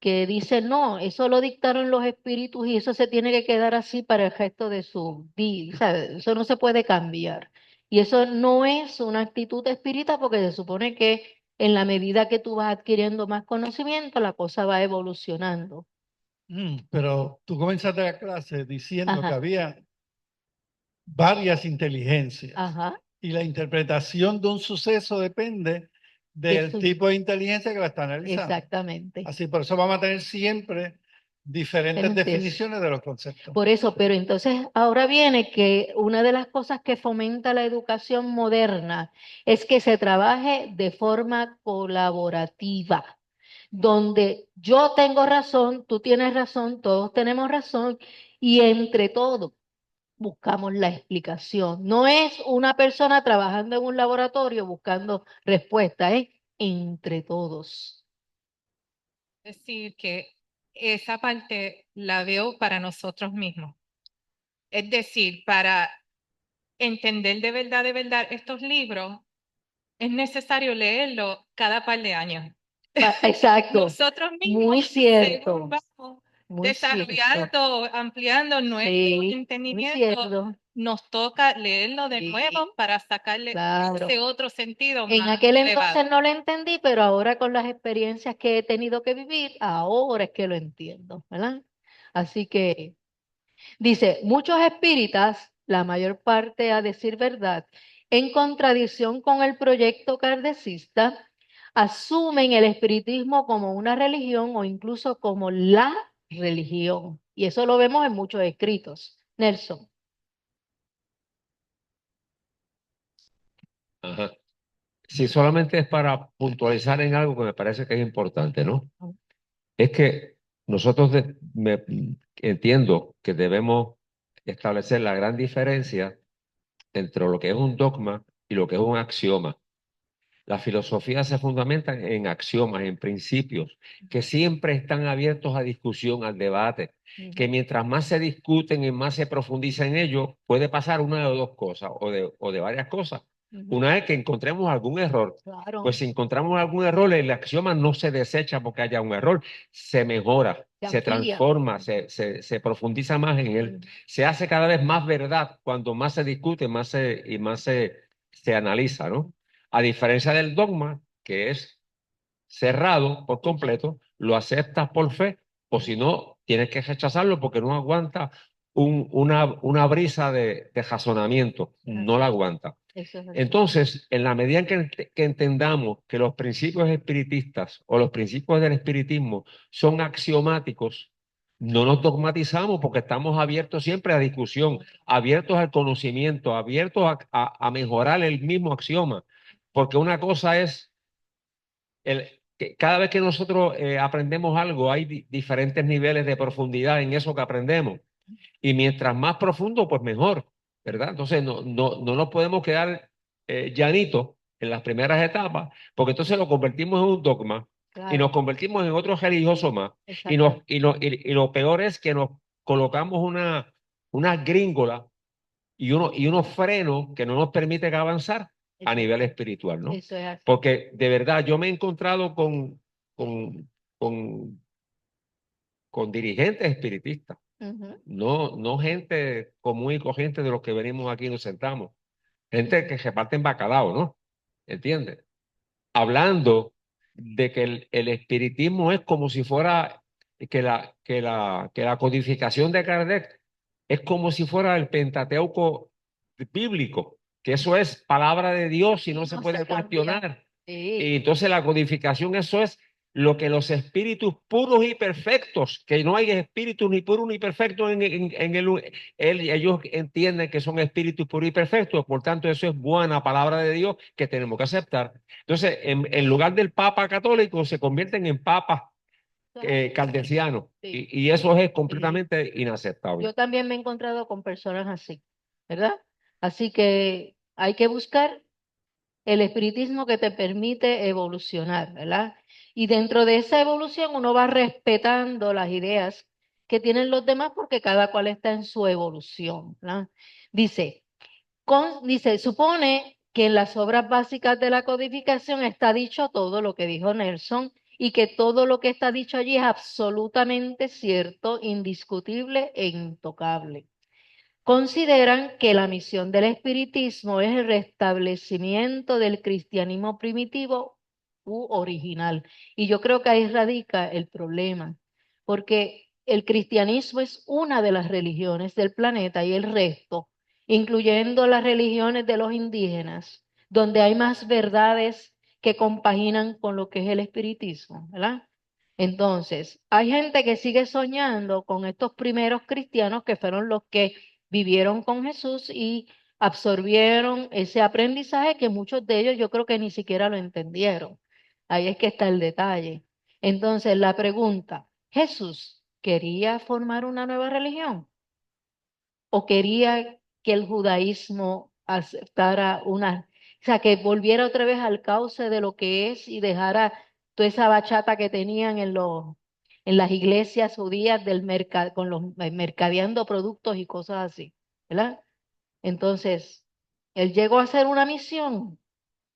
Speaker 2: que dice, no, eso lo dictaron los espíritus y eso se tiene que quedar así para el resto de su vida, o sea, eso no se puede cambiar. Y eso no es una actitud espírita porque se supone que en la medida que tú vas adquiriendo más conocimiento, la cosa va evolucionando.
Speaker 6: Pero tú comenzaste la clase diciendo que
Speaker 2: Ajá,
Speaker 6: había varias inteligencias
Speaker 2: ajá,
Speaker 6: y la interpretación de un suceso depende del
Speaker 2: eso,
Speaker 6: tipo de inteligencia que la está analizando.
Speaker 2: exactamente.
Speaker 6: Así, por eso vamos a tener siempre diferentes
Speaker 2: Entonces,
Speaker 6: definiciones de los conceptos.
Speaker 2: por eso, pero entonces ahora viene que una de las cosas que fomenta la educación moderna es que se trabaje de forma colaborativa. donde yo tengo razón, tú tienes razón, todos tenemos razón, y entre todos buscamos la explicación. No es una persona trabajando en un laboratorio buscando respuestas, es entre todos.
Speaker 5: Decir que esa parte la veo para nosotros mismos. Es decir, para entender de verdad estos libros, es necesario leerlo cada par de años.
Speaker 2: Exacto,
Speaker 5: Nosotros mismos,
Speaker 2: muy
Speaker 5: según
Speaker 2: cierto,
Speaker 5: vamos
Speaker 2: muy cierto.
Speaker 5: desarrollando, ampliando nuestro
Speaker 2: Sí, muy
Speaker 5: entendimiento,
Speaker 2: cierto.
Speaker 5: nos toca leerlo de
Speaker 2: Sí,
Speaker 5: nuevo para sacarle
Speaker 2: claro.
Speaker 5: ese otro sentido
Speaker 2: En
Speaker 5: más
Speaker 2: aquel
Speaker 5: elevado.
Speaker 2: entonces no lo entendí, pero ahora con las experiencias que he tenido que vivir, ahora es que lo entiendo, ¿verdad? Así que dice, muchos espíritas, la mayor parte a decir verdad, en contradicción con el proyecto kardecista, asumen el espiritismo como una religión o incluso como la religión. Y eso lo vemos en muchos escritos. Nelson.
Speaker 3: Ajá. Si solamente es para puntualizar en algo que me parece que es importante, ¿no? Es que nosotros entiendo que debemos establecer la gran diferencia entre lo que es un dogma y lo que es un axioma. La filosofía se fundamenta en axiomas, en principios, que siempre están abiertos a discusión, al debate, que mientras más se discuten y más se profundiza en ello, puede pasar una de dos cosas, o de varias cosas. Una es que encontremos algún error.
Speaker 2: Claro.
Speaker 3: Pues si encontramos algún error, el axioma no se desecha porque haya un error, se mejora, se
Speaker 2: amplía.
Speaker 3: transforma, se profundiza más en él, se hace cada vez más verdad cuando más se discute y más se analiza, ¿no? A diferencia del dogma, que es cerrado por completo, lo aceptas por fe, o si no, tienes que rechazarlo porque no aguanta una brisa de razonamiento, no la aguanta.
Speaker 2: Eso es así.
Speaker 3: Entonces, en la medida en que entendamos que los principios espiritistas o los principios del espiritismo son axiomáticos, no nos dogmatizamos porque estamos abiertos siempre a discusión, abiertos al conocimiento, abiertos a mejorar el mismo axioma. Porque una cosa es, que cada vez que nosotros aprendemos algo, hay diferentes niveles de profundidad en eso que aprendemos. Y mientras más profundo, pues mejor, ¿verdad? Entonces no nos podemos quedar llanitos en las primeras etapas, porque entonces lo convertimos en un dogma y nos convertimos en otro religioso más. Y lo peor es que nos colocamos una gringola y unos frenos que no nos permiten avanzar a nivel espiritual, ¿no?
Speaker 2: Eso es así.
Speaker 3: Porque de verdad yo me he encontrado con, con, con dirigentes espiritistas, no gente común y corriente de los que venimos aquí y nos sentamos, gente que reparten bacalao, ¿no? ¿Entiendes? Hablando de que el espiritismo es como si fuera que la codificación de Kardec es como si fuera el Pentateuco bíblico, que eso es palabra de Dios y no se puede cuestionar. Y entonces la codificación, eso es lo que los espíritus puros y perfectos, que no hay espíritus ni puros ni perfectos ellos entienden que son espíritus puros y perfectos, por tanto eso es buena palabra de Dios que tenemos que aceptar. Entonces, en lugar del Papa católico, se convierten en papas caldesianos y eso es completamente inaceptable.
Speaker 2: Yo también me he encontrado con personas así, ¿verdad? Así que hay que buscar el espiritismo que te permite evolucionar, ¿verdad? Y dentro de esa evolución uno va respetando las ideas que tienen los demás porque cada cual está en su evolución, ¿verdad? Dice, supone que en las obras básicas de la codificación está dicho todo lo que dijo Nelson y que todo lo que está dicho allí es absolutamente cierto, indiscutible e intocable. Consideran que la misión del espiritismo es el restablecimiento del cristianismo primitivo u original. Y yo creo que ahí radica el problema, porque el cristianismo es una de las religiones del planeta y el resto, incluyendo las religiones de los indígenas, donde hay más verdades que compaginan con lo que es el espiritismo, ¿verdad? Entonces, hay gente que sigue soñando con estos primeros cristianos que fueron los que vivieron con Jesús y absorbieron ese aprendizaje que muchos de ellos yo creo que ni siquiera lo entendieron. Ahí es que está el detalle. Entonces, la pregunta, ¿Jesús quería formar una nueva religión? ¿O quería que el judaísmo aceptara o sea, que volviera otra vez al cauce de lo que es y dejara toda esa bachata que tenían en las iglesias judías con los mercadeando productos y cosas así, ¿verdad? Entonces, él llegó a hacer una misión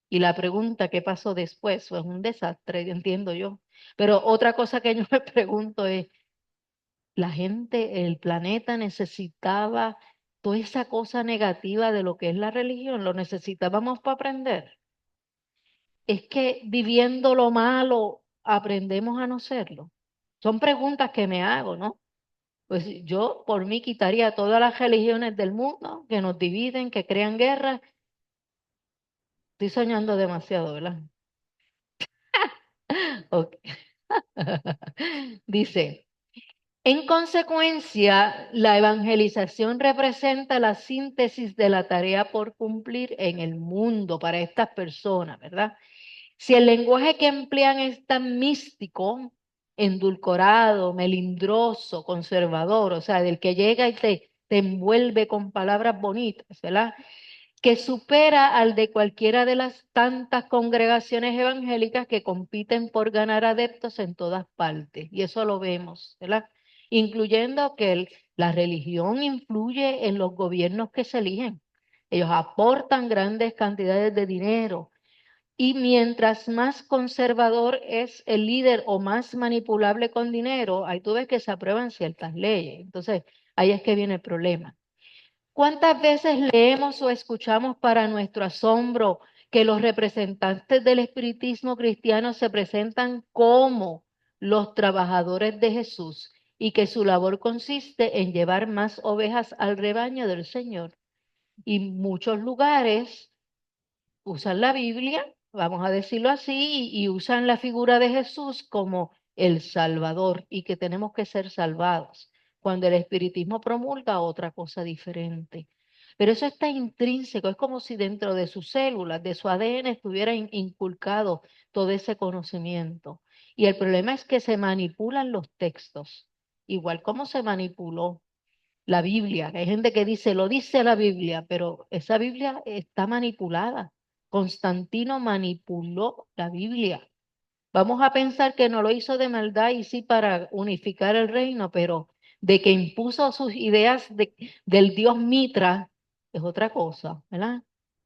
Speaker 2: y la pregunta, ¿qué pasó después? Fue un desastre, entiendo yo. Pero otra cosa que yo me pregunto es, la gente, el planeta necesitaba toda esa cosa negativa de lo que es la religión, lo necesitábamos para aprender. Es que viviendo lo malo aprendemos a no serlo. Son preguntas que me hago, ¿no? Pues yo por mí quitaría todas las religiones del mundo que nos dividen, que crean guerras. Estoy soñando demasiado, ¿verdad? Ok. Dice. En consecuencia, la evangelización representa la síntesis de la tarea por cumplir en el mundo para estas personas, ¿verdad? Si el lenguaje que emplean es tan místico, endulcorado, melindroso, conservador, o sea, del que llega y te envuelve con palabras bonitas, ¿verdad? Que supera al de cualquiera de las tantas congregaciones evangélicas que compiten por ganar adeptos en todas partes. Y eso lo vemos, ¿verdad? Incluyendo que la religión influye en los gobiernos que se eligen. Ellos aportan grandes cantidades de dinero. Y mientras más conservador es el líder o más manipulable con dinero, ahí tú ves que se aprueban ciertas leyes. Entonces, ahí es que viene el problema. ¿Cuántas veces leemos o escuchamos para nuestro asombro que los representantes del espiritismo cristiano se presentan como los trabajadores de Jesús y que su labor consiste en llevar más ovejas al rebaño del Señor? Y muchos lugares usan la Biblia, vamos a decirlo así, y usan la figura de Jesús como el Salvador y que tenemos que ser salvados, cuando el espiritismo promulga otra cosa diferente. Pero eso está intrínseco, es como si dentro de sus células, de su ADN, estuviera inculcado todo ese conocimiento. Y el problema es que se manipulan los textos, igual como se manipuló la Biblia. Hay gente que dice, lo dice la Biblia, pero esa Biblia está manipulada. Constantino manipuló la Biblia. Vamos a pensar que no lo hizo de maldad y sí para unificar el reino, pero de que impuso sus ideas del dios Mitra es otra cosa, ¿verdad?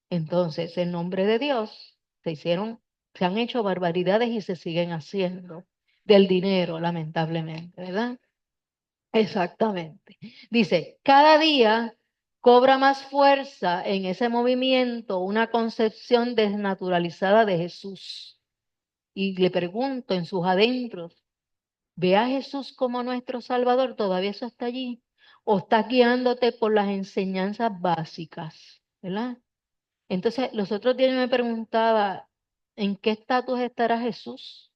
Speaker 2: Entonces, en nombre de Dios se han hecho barbaridades y se siguen haciendo del dinero, lamentablemente, ¿verdad? Exactamente. Dice, cada día cobra más fuerza en ese movimiento una concepción desnaturalizada de Jesús. Y le pregunto en sus adentros, ¿ve a Jesús como nuestro Salvador? ¿Todavía eso está allí? ¿O estás guiándote por las enseñanzas básicas? ¿Verdad? Entonces, los otros días me preguntaba, ¿en qué estatus estará Jesús?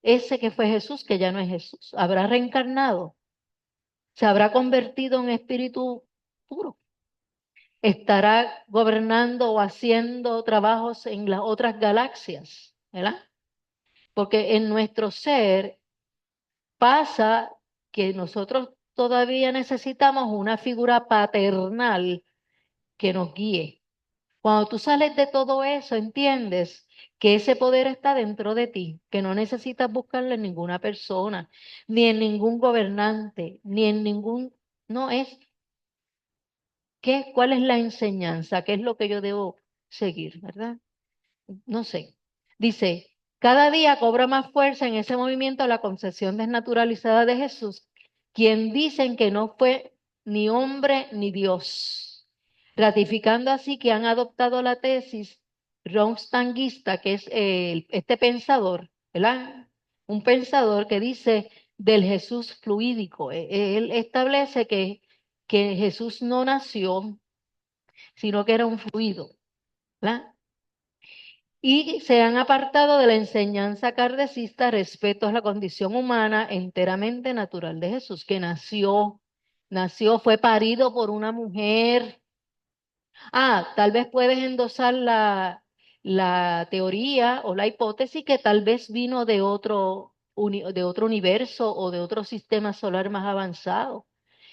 Speaker 2: Ese que fue Jesús, que ya no es Jesús, ¿habrá reencarnado? ¿Se habrá convertido en espíritu puro? ¿Estará gobernando o haciendo trabajos en las otras galaxias? ¿Verdad? Porque en nuestro ser pasa que nosotros todavía necesitamos una figura paternal que nos guíe. Cuando tú sales de todo eso, entiendes que ese poder está dentro de ti, que no necesitas buscarlo en ninguna persona, ni en ningún gobernante, ni en ningún... No, es cuál es la enseñanza, qué es lo que yo debo seguir, ¿verdad? No sé. Dice, cada día cobra más fuerza en ese movimiento la concepción desnaturalizada de Jesús, quien dicen que no fue ni hombre ni Dios, ratificando así que han adoptado la tesis ronstanguista, que es este pensador, ¿verdad? Un pensador que dice del Jesús fluídico. Él establece que Jesús no nació, sino que era un fluido, ¿verdad? Y se han apartado de la enseñanza kardecista respecto a la condición humana enteramente natural de Jesús, que nació, fue parido por una mujer. Tal vez puedes endosar la teoría o la hipótesis que tal vez vino de otro de otro universo o de otro sistema solar más avanzado.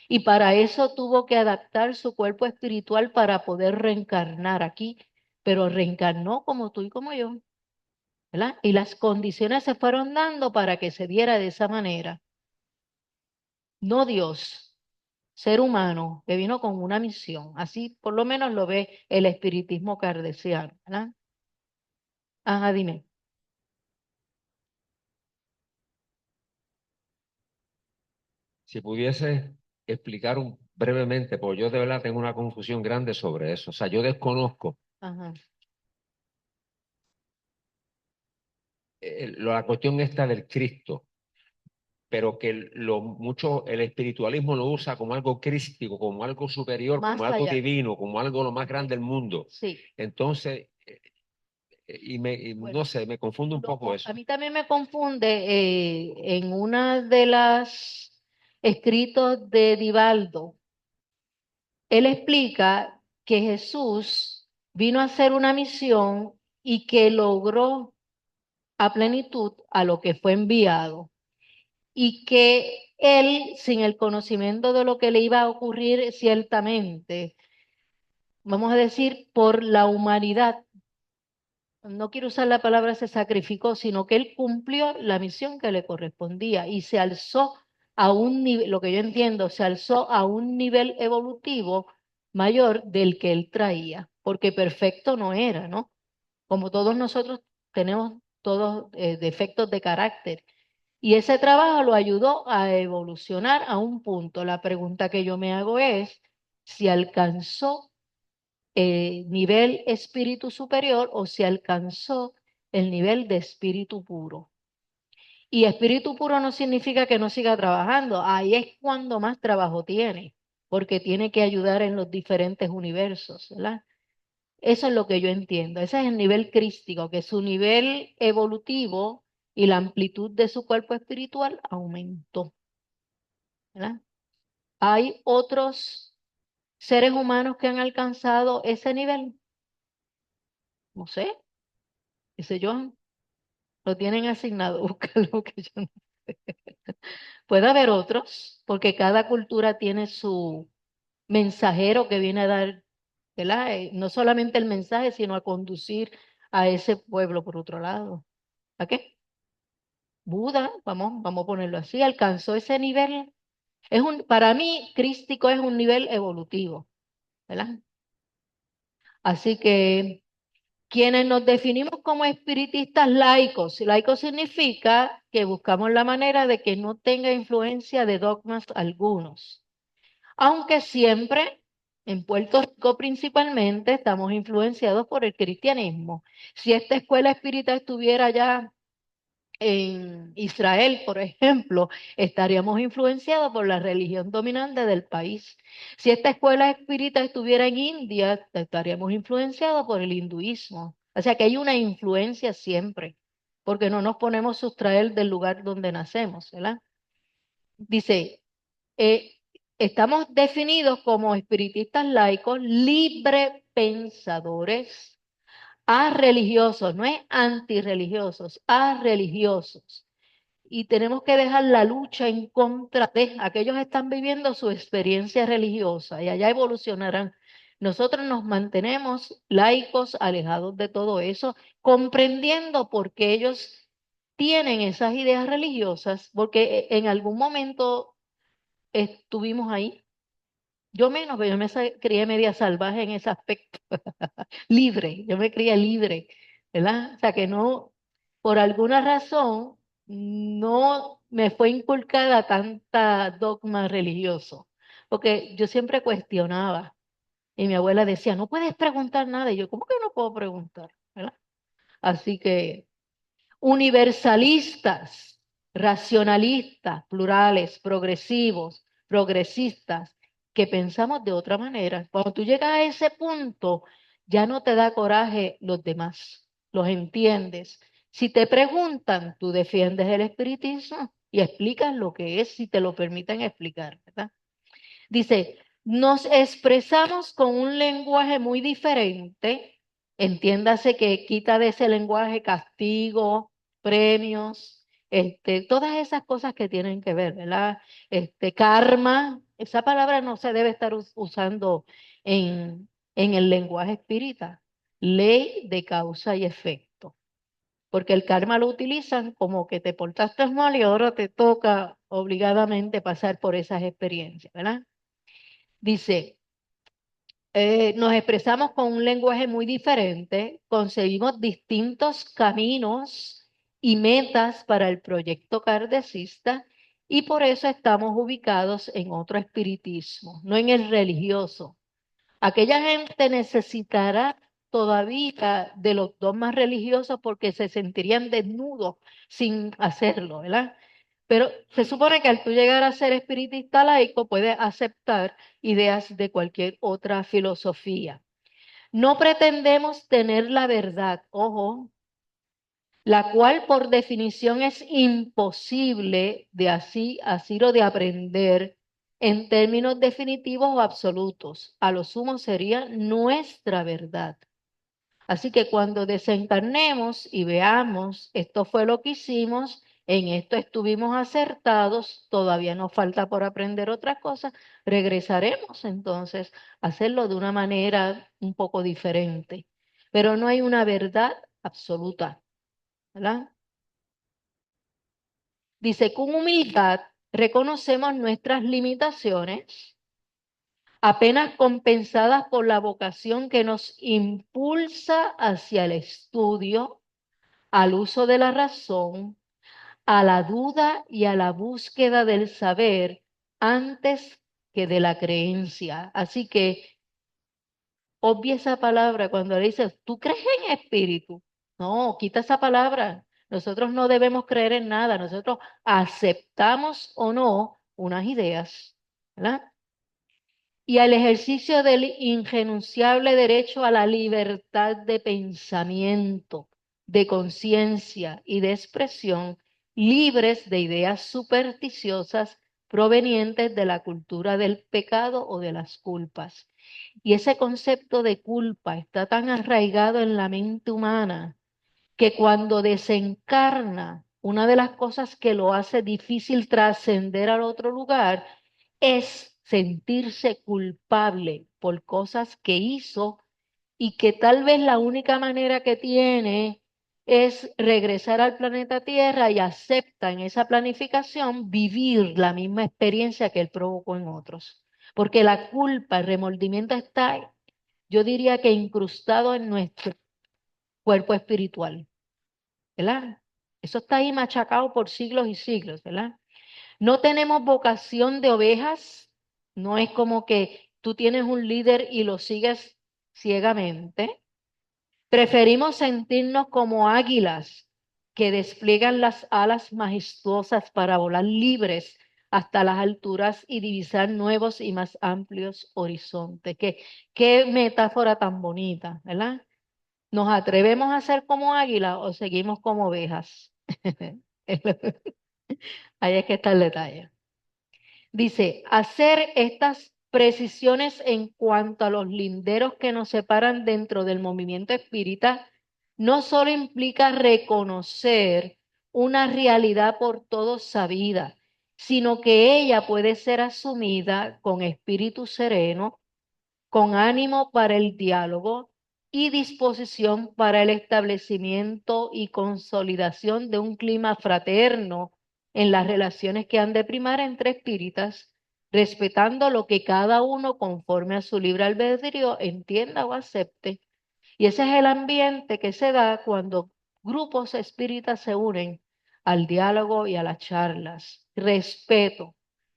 Speaker 2: Y para eso tuvo que adaptar su cuerpo espiritual para poder reencarnar aquí, pero reencarnó como tú y como yo, ¿verdad? Y las condiciones se fueron dando para que se diera de esa manera. No Dios, ser humano que vino con una misión. Así por lo menos lo ve el espiritismo kardeciano, ¿verdad? Ajá, dime.
Speaker 3: Si pudiese explicar brevemente, porque yo de verdad tengo una confusión grande sobre eso. O sea, yo desconozco
Speaker 2: Ajá.
Speaker 3: la cuestión esta del Cristo, pero que mucho el espiritualismo lo usa como algo crístico, como algo superior,
Speaker 2: Más
Speaker 3: como algo
Speaker 2: allá.
Speaker 3: divino, como algo lo más grande del mundo.
Speaker 2: Sí.
Speaker 3: Entonces,
Speaker 2: Bueno,
Speaker 3: no sé, me confunde un poco eso.
Speaker 2: a mí también me confunde en una de las escritos de Divaldo. Él explica que Jesús vino a hacer una misión y que logró a plenitud a lo que fue enviado y que él, sin el conocimiento de lo que le iba a ocurrir ciertamente, vamos a decir, por la humanidad, no quiero usar la palabra se sacrificó, sino que él cumplió la misión que le correspondía y se alzó a un nivel, lo que yo entiendo, se alzó a un nivel evolutivo mayor del que él traía, porque perfecto no era, ¿no? Como todos nosotros tenemos todos defectos de carácter. Y ese trabajo lo ayudó a evolucionar a un punto. La pregunta que yo me hago es si alcanzó nivel espíritu superior o si alcanzó el nivel de espíritu puro. Y espíritu puro no significa que no siga trabajando. Ahí es cuando más trabajo tiene, porque tiene que ayudar en los diferentes universos, ¿verdad? Eso es lo que yo entiendo. Ese es el nivel crístico, que su nivel evolutivo y la amplitud de su cuerpo espiritual aumentó, ¿verdad? Hay otros seres humanos que han alcanzado ese nivel. No sé, dice yo, lo tienen asignado, búscalo que yo no sé. Puede haber otros, porque cada cultura tiene su mensajero que viene a dar, ¿verdad? No solamente el mensaje, sino a conducir a ese pueblo por otro lado. ¿A qué? Buda, vamos a ponerlo así, alcanzó ese nivel. Para mí, crístico es un nivel evolutivo, ¿verdad? Así que quienes nos definimos como espiritistas laicos, laico significa que buscamos la manera de que no tenga influencia de dogmas algunos, aunque siempre en Puerto Rico principalmente estamos influenciados por el cristianismo. Si esta escuela espírita estuviera ya en Israel, por ejemplo, estaríamos influenciados por la religión dominante del país. Si esta escuela espírita estuviera en India, estaríamos influenciados por el hinduismo. O sea que hay una influencia siempre, porque no nos podemos sustraer del lugar donde nacemos, ¿verdad? Dice, eh, estamos definidos como espiritistas laicos, libre pensadores, a religiosos, no es antirreligiosos, a religiosos. Y tenemos que dejar la lucha en contra de aquellos que están viviendo su experiencia religiosa y allá evolucionarán. Nosotros nos mantenemos laicos, alejados de todo eso, comprendiendo por qué ellos tienen esas ideas religiosas, porque en algún momento estuvimos ahí. Yo menos, pero yo me crié media salvaje en ese aspecto, libre, yo me crié libre, ¿verdad? O sea que no, por alguna razón, no me fue inculcada tanta dogma religioso, porque yo siempre cuestionaba y mi abuela decía, no puedes preguntar nada, y yo, ¿cómo que no puedo preguntar? ¿Verdad? Así que universalistas, racionalistas, plurales, progresivos, progresistas, que pensamos de otra manera. Cuando tú llegas a ese punto, ya no te da coraje los demás, los entiendes. Si te preguntan, tú defiendes el espiritismo y explicas lo que es, si te lo permiten explicar, ¿verdad? Dice, nos expresamos con un lenguaje muy diferente, entiéndase que quita de ese lenguaje castigo, premios, todas esas cosas que tienen que ver, ¿verdad? Karma, esa palabra no se debe estar usando en el lenguaje espírita. Ley de causa y efecto. Porque el karma lo utilizan como que te portaste mal y ahora te toca obligadamente pasar por esas experiencias, ¿verdad? Dice, nos expresamos con un lenguaje muy diferente, concebimos distintos caminos y metas para el proyecto kardecista y por eso estamos ubicados en otro espiritismo, no en el religioso. Aquella gente necesitará todavía de los dogmas religiosos porque se sentirían desnudos sin hacerlo, ¿verdad? Pero se supone que al tú llegar a ser espiritista laico puedes aceptar ideas de cualquier otra filosofía. No pretendemos tener la verdad, ojo, la cual por definición es imposible de así o de aprender en términos definitivos o absolutos. A lo sumo sería nuestra verdad. Así que cuando desencarnemos y veamos, esto fue lo que hicimos, en esto estuvimos acertados, todavía nos falta por aprender otras cosas, regresaremos entonces a hacerlo de una manera un poco diferente. Pero no hay una verdad absoluta, ¿verdad? Dice, con humildad reconocemos nuestras limitaciones, apenas compensadas por la vocación que nos impulsa hacia el estudio, al uso de la razón, a la duda y a la búsqueda del saber antes que de la creencia. Así que obvia esa palabra cuando le dices, ¿tú crees en espíritu? No, quita esa palabra. Nosotros no debemos creer en nada. Nosotros aceptamos o no unas ideas, ¿verdad? Y al ejercicio del ingenunciable derecho a la libertad de pensamiento, de conciencia y de expresión, libres de ideas supersticiosas provenientes de la cultura del pecado o de las culpas. Y ese concepto de culpa está tan arraigado en la mente humana que cuando desencarna, una de las cosas que lo hace difícil trascender al otro lugar es sentirse culpable por cosas que hizo y que tal vez la única manera que tiene es regresar al planeta Tierra y acepta en esa planificación vivir la misma experiencia que él provocó en otros. Porque la culpa, el remordimiento está, yo diría que incrustado en nuestro cuerpo espiritual, ¿verdad? Eso está ahí machacado por siglos y siglos, ¿verdad? No tenemos vocación de ovejas, no es como que tú tienes un líder y lo sigues ciegamente. Preferimos sentirnos como águilas que despliegan las alas majestuosas para volar libres hasta las alturas y divisar nuevos y más amplios horizontes. Qué metáfora tan bonita, ¿verdad? ¿Nos atrevemos a ser como águilas o seguimos como ovejas? Ahí es que está el detalle. Dice, hacer estas precisiones en cuanto a los linderos que nos separan dentro del movimiento espírita no solo implica reconocer una realidad por todos sabida, sino que ella puede ser asumida con espíritu sereno, con ánimo para el diálogo y disposición para el establecimiento y consolidación de un clima fraterno en las relaciones que han de primar entre espíritas, respetando lo que cada uno conforme a su libre albedrío entienda o acepte. Y ese es el ambiente que se da cuando grupos espíritas se unen al diálogo y a las charlas. Respeto.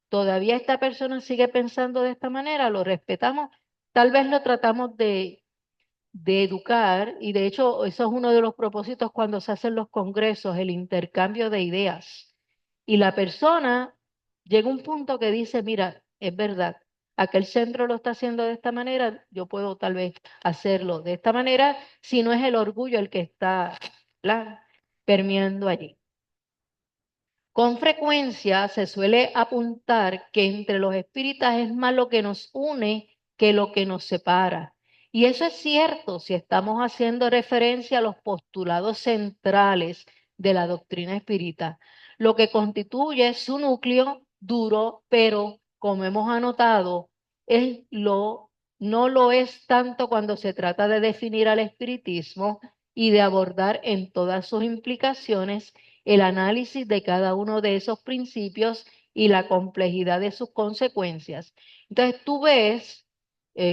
Speaker 2: Todavía esta persona sigue pensando de esta manera, lo respetamos, tal vez lo tratamos de educar y de hecho eso es uno de los propósitos cuando se hacen los congresos, el intercambio de ideas. Y la persona llega a un punto que dice, mira, es verdad, aquel centro lo está haciendo de esta manera, yo puedo tal vez hacerlo de esta manera, si no es el orgullo el que está permeando allí. Con frecuencia se suele apuntar que entre los espíritas es más lo que nos une que lo que nos separa. Y eso es cierto si estamos haciendo referencia a los postulados centrales de la doctrina espírita. lo que constituye su núcleo duro, pero como hemos anotado, no lo es tanto cuando se trata de definir al espiritismo y de abordar en todas sus implicaciones el análisis de cada uno de esos principios y la complejidad de sus consecuencias. Entonces tú ves,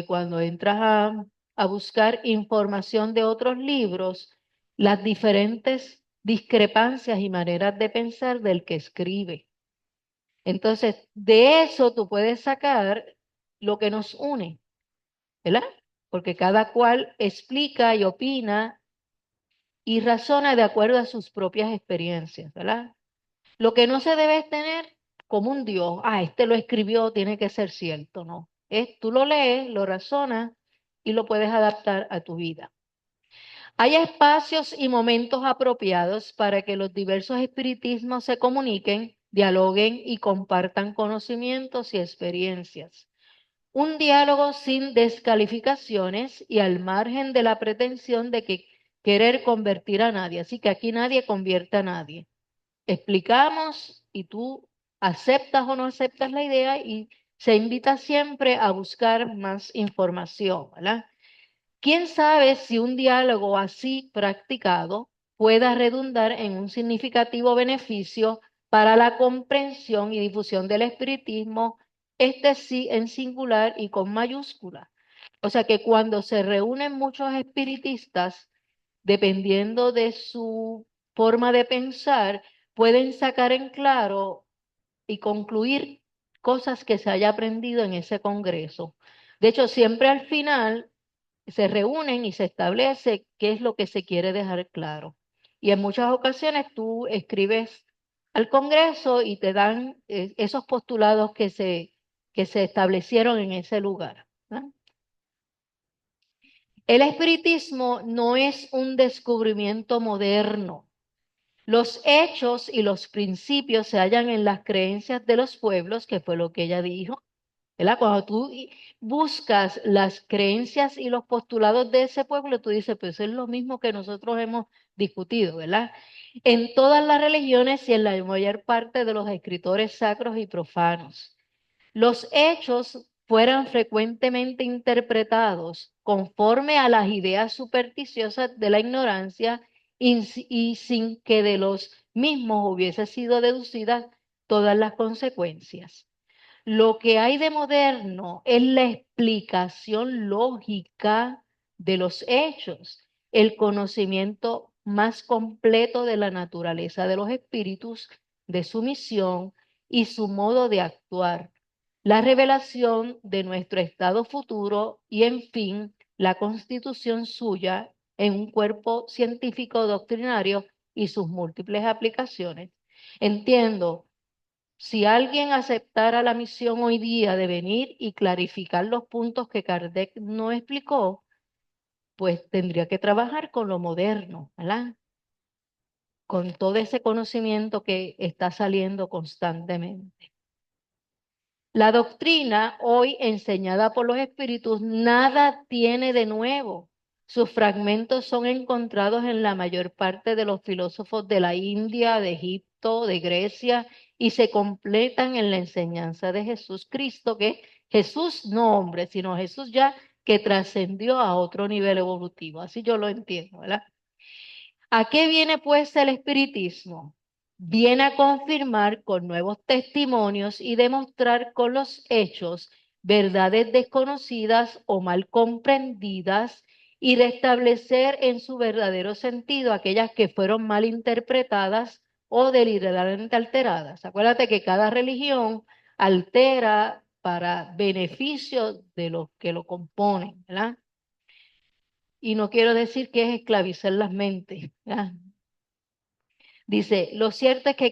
Speaker 2: cuando entras a buscar información de otros libros, las diferentes discrepancias y maneras de pensar del que escribe. Entonces, de eso tú puedes sacar lo que nos une, ¿verdad? Porque cada cual explica y opina y razona de acuerdo a sus propias experiencias, ¿verdad? Lo que no se debe es tener como un Dios, este lo escribió, tiene que ser cierto, ¿no? Tú lo lees, lo razonas y lo puedes adaptar a tu vida. Hay espacios y momentos apropiados para que los diversos espiritismos se comuniquen, dialoguen y compartan conocimientos y experiencias. Un diálogo sin descalificaciones y al margen de la pretensión de querer convertir a nadie. Así que aquí nadie convierte a nadie. Explicamos y tú aceptas o no aceptas la idea y se invita siempre a buscar más información, ¿verdad? ¿Quién sabe si un diálogo así practicado pueda redundar en un significativo beneficio para la comprensión y difusión del espiritismo, este sí en singular y con mayúscula? O sea que cuando se reúnen muchos espiritistas, dependiendo de su forma de pensar, pueden sacar en claro y concluir cosas que se haya aprendido en ese congreso. De hecho, siempre al final se reúnen y se establece qué es lo que se quiere dejar claro. Y en muchas ocasiones tú escribes al Congreso y te dan esos postulados que se establecieron en ese lugar, ¿no? El espiritismo no es un descubrimiento moderno. Los hechos y los principios se hallan en las creencias de los pueblos, que fue lo que ella dijo, ¿verdad? Cuando tú buscas las creencias y los postulados de ese pueblo, tú dices, pues es lo mismo que nosotros hemos discutido, ¿verdad? En todas las religiones y en la mayor parte de los escritores sacros y profanos. Los hechos fueran frecuentemente interpretados conforme a las ideas supersticiosas de la ignorancia y sin que de los mismos hubiese sido deducidas todas las consecuencias. Lo que hay de moderno es la explicación lógica de los hechos, el conocimiento más completo de la naturaleza de los espíritus, de su misión y su modo de actuar, la revelación de nuestro estado futuro y, en fin, la constitución suya en un cuerpo científico doctrinario y sus múltiples aplicaciones. Entiendo. Si alguien aceptara la misión hoy día de venir y clarificar los puntos que Kardec no explicó, pues tendría que trabajar con lo moderno, ¿verdad? Con todo ese conocimiento que está saliendo constantemente. La doctrina hoy enseñada por los espíritus nada tiene de nuevo. Sus fragmentos son encontrados en la mayor parte de los filósofos de la India, de Egipto, de Grecia, y se completan en la enseñanza de Jesús Cristo, que Jesús no hombre, sino Jesús ya que trascendió a otro nivel evolutivo. Así yo lo entiendo, ¿verdad? ¿A qué viene pues el espiritismo? Viene a confirmar con nuevos testimonios y demostrar con los hechos verdades desconocidas o mal comprendidas y restablecer en su verdadero sentido aquellas que fueron mal interpretadas o deliberadamente alteradas. Acuérdate que cada religión altera para beneficio de los que lo componen, ¿verdad? Y no quiero decir que es esclavizar las mentes, ¿verdad? Dice, lo cierto es que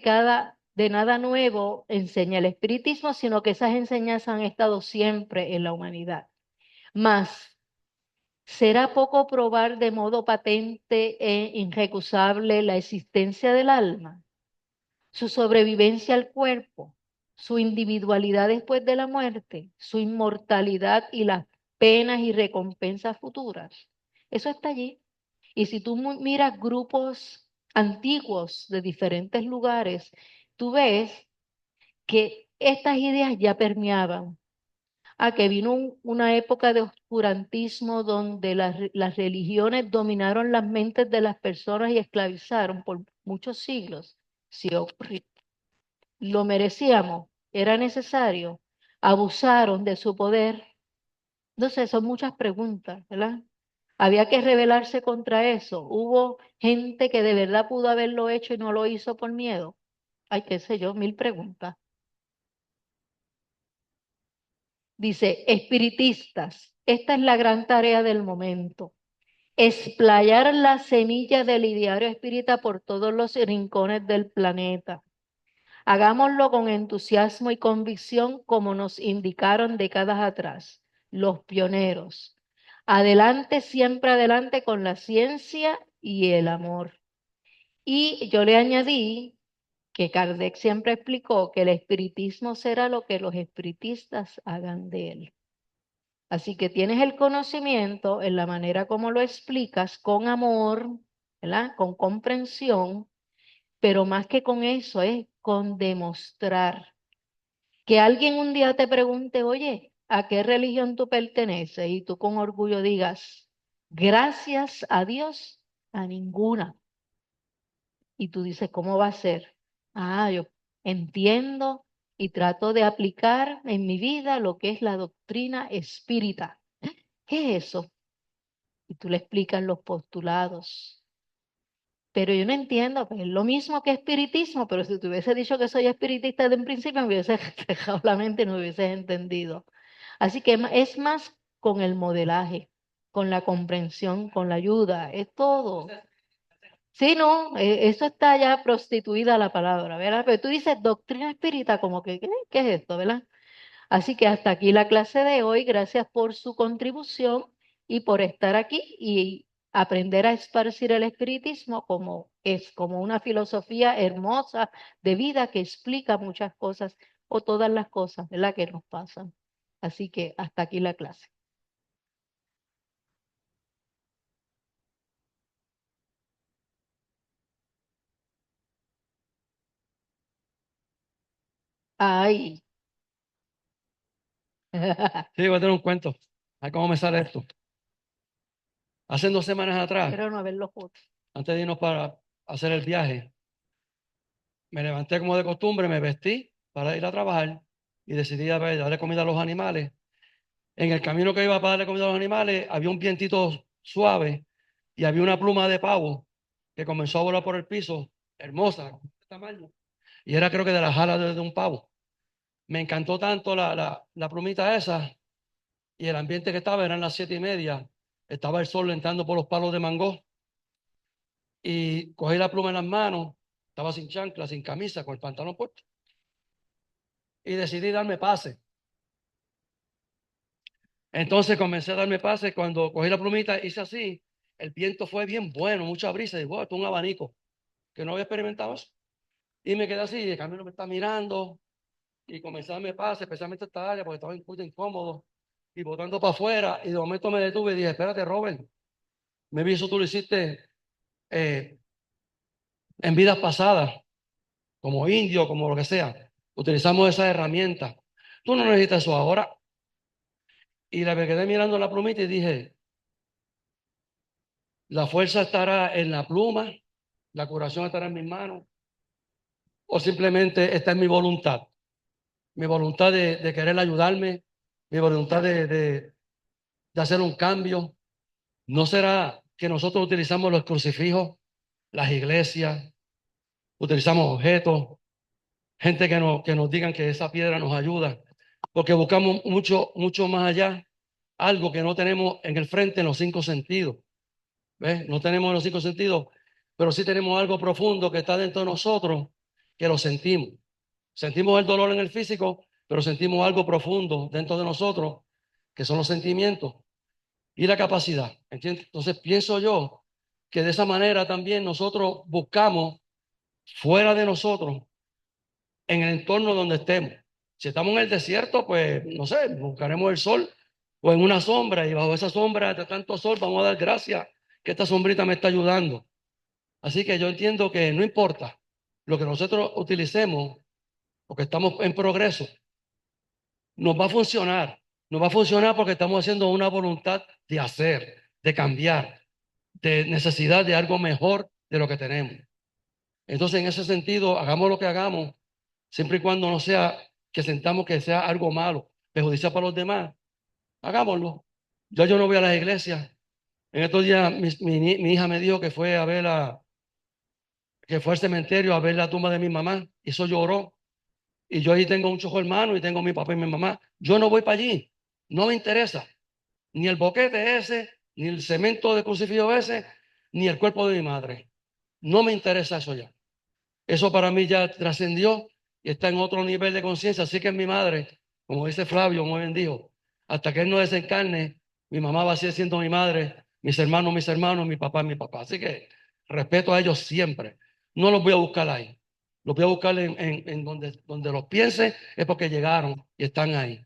Speaker 2: de nada nuevo enseña el espiritismo, sino que esas enseñanzas han estado siempre en la humanidad. Mas, ¿será poco probar de modo patente e irrecusable la existencia del alma, su sobrevivencia al cuerpo, su individualidad después de la muerte, su inmortalidad y las penas y recompensas futuras? Eso está allí. Y si tú miras grupos antiguos de diferentes lugares tú ves que estas ideas ya permeaban, a que vino una época de oscurantismo donde las religiones dominaron las mentes de las personas y esclavizaron por muchos siglos. Sí, lo merecíamos, era necesario, abusaron de su poder. Entonces, son muchas preguntas, ¿verdad? Había que rebelarse contra eso. Hubo gente que de verdad pudo haberlo hecho y no lo hizo por miedo. Ay, qué sé yo, mil preguntas. Dice, espiritistas, esta es la gran tarea del momento. Explayar la semilla del ideario espírita por todos los rincones del planeta. Hagámoslo con entusiasmo y convicción como nos indicaron décadas atrás, los pioneros. Adelante, siempre adelante con la ciencia y el amor. Y yo le añadí que Kardec siempre explicó que el espiritismo será lo que los espiritistas hagan de él. Así que tienes el conocimiento en la manera como lo explicas, con amor, ¿verdad? Con comprensión, pero más que con eso es con demostrar. Que alguien un día te pregunte, oye, ¿a qué religión tú perteneces? Y tú con orgullo digas, gracias a Dios, a ninguna. Y tú dices, ¿cómo va a ser? Ah, yo entiendo y trato de aplicar en mi vida lo que es la doctrina espírita. ¿Qué es eso? Y tú le explicas los postulados. Pero yo no entiendo, pues es lo mismo que espiritismo, pero si te hubiese dicho que soy espiritista desde un principio, me hubiese dejado la mente y no hubieses entendido. Así que es más con el modelaje, con la comprensión, con la ayuda, es todo. Sí, no, eso está ya prostituida la palabra, ¿verdad? Pero tú dices doctrina espírita, como que, ¿qué es esto, verdad? Así que hasta aquí la clase de hoy. Gracias por su contribución y por estar aquí y aprender a esparcir el espiritismo como es, como una filosofía hermosa de vida que explica muchas cosas o todas las cosas, ¿verdad? Que nos pasan. Así que hasta aquí la clase. Ay.
Speaker 1: Sí, voy a tener un cuento. A ver cómo me sale esto. Hace 2 semanas atrás,
Speaker 2: Espero no haberlo fotos.
Speaker 1: antes de irnos para hacer el viaje, me levanté como de costumbre, me vestí para ir a trabajar y decidí darle comida a los animales. En el camino que iba para darle comida a los animales, había un vientito suave y había una pluma de pavo que comenzó a volar por el piso, hermosa, de este tamaño. Y era creo que de las alas de un pavo. Me encantó tanto la plumita esa y el ambiente que estaba, eran las 7:30. Estaba el sol entrando por los palos de mango y cogí la pluma en las manos, estaba sin chancla, sin camisa, con el pantalón puesto y decidí darme pase. Entonces comencé a darme pase. Cuando cogí la plumita, hice así. El viento fue bien bueno, mucha brisa. Y wow, esto es un abanico que no había experimentado eso. Y me quedé así. El camino me está mirando y comencé a darme pase, especialmente esta área, porque estaba un poquito incómodo y botando para afuera. Y de momento me detuve y dije: espérate, Robert, me vi eso tú lo hiciste eh, en vidas pasadas, como indio, como lo que sea. Utilizamos esa herramienta. Tú no necesitas eso ahora. Y me quedé mirando la plumita y dije: la fuerza estará en la pluma, la curación estará en mis manos, o simplemente está en mi voluntad de querer ayudarme, mi voluntad de hacer un cambio. ¿No será que nosotros utilizamos los crucifijos, las iglesias, utilizamos objetos, gente que nos digan que esa piedra nos ayuda, porque buscamos mucho, mucho más allá, algo que no tenemos en el frente en los 5 sentidos? ¿Ves? No tenemos los 5 sentidos, pero sí tenemos algo profundo que está dentro de nosotros, que lo sentimos. Sentimos el dolor en el físico, pero sentimos algo profundo dentro de nosotros, que son los sentimientos y la capacidad. ¿Entiendes? Entonces pienso yo que de esa manera también nosotros buscamos fuera de nosotros, en el entorno donde estemos. Si estamos en el desierto, pues no sé, buscaremos el sol o en una sombra, y bajo esa sombra de tanto sol vamos a dar gracias que esta sombrita me está ayudando. Así que yo entiendo que no importa lo que nosotros utilicemos, porque estamos en progreso, nos va a funcionar. Nos va a funcionar porque estamos haciendo una voluntad de hacer, de cambiar, de necesidad de algo mejor de lo que tenemos. Entonces, en ese sentido, hagamos lo que hagamos, siempre y cuando no sea que sentamos que sea algo malo, perjudicial para los demás, hagámoslo. Yo no voy a las iglesias. En estos días mi hija me dijo que fue a ver que fue al cementerio a ver la tumba de mi mamá, y eso lloró. Y yo ahí tengo muchos hermanos y tengo mi papá y mi mamá. Yo no voy para allí, no me interesa. Ni el boquete ese, ni el cemento de crucifijo ese, ni el cuerpo de mi madre. No me interesa eso ya. Eso para mí ya trascendió y está en otro nivel de conciencia. Así que mi madre, como dice Flavio, muy bien dijo, hasta que él no desencarne, mi mamá va a seguir siendo mi madre, mis hermanos, mi papá, mi papá. Así que respeto a ellos siempre. No los voy a buscar ahí. Los voy a buscar en donde los piense, es porque llegaron y están ahí.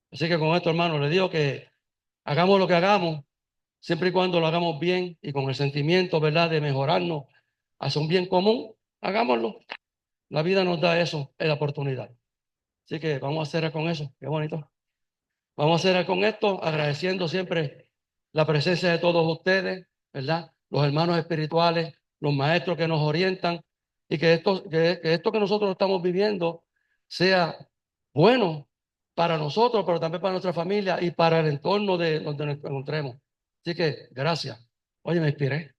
Speaker 1: Así que con esto, hermano, le digo que hagamos lo que hagamos, siempre y cuando lo hagamos bien y con el sentimiento, ¿verdad?, de mejorarnos hacia un bien común, hagámoslo. La vida nos da eso, es la oportunidad. Así que vamos a cerrar con eso. Qué bonito. Vamos a cerrar con esto, agradeciendo siempre la presencia de todos ustedes, ¿verdad? Los hermanos espirituales, los maestros que nos orientan y que esto que nosotros estamos viviendo sea bueno para nosotros, pero también para nuestra familia y para el entorno de donde nos encontremos. Así que gracias. Oye, me inspiré.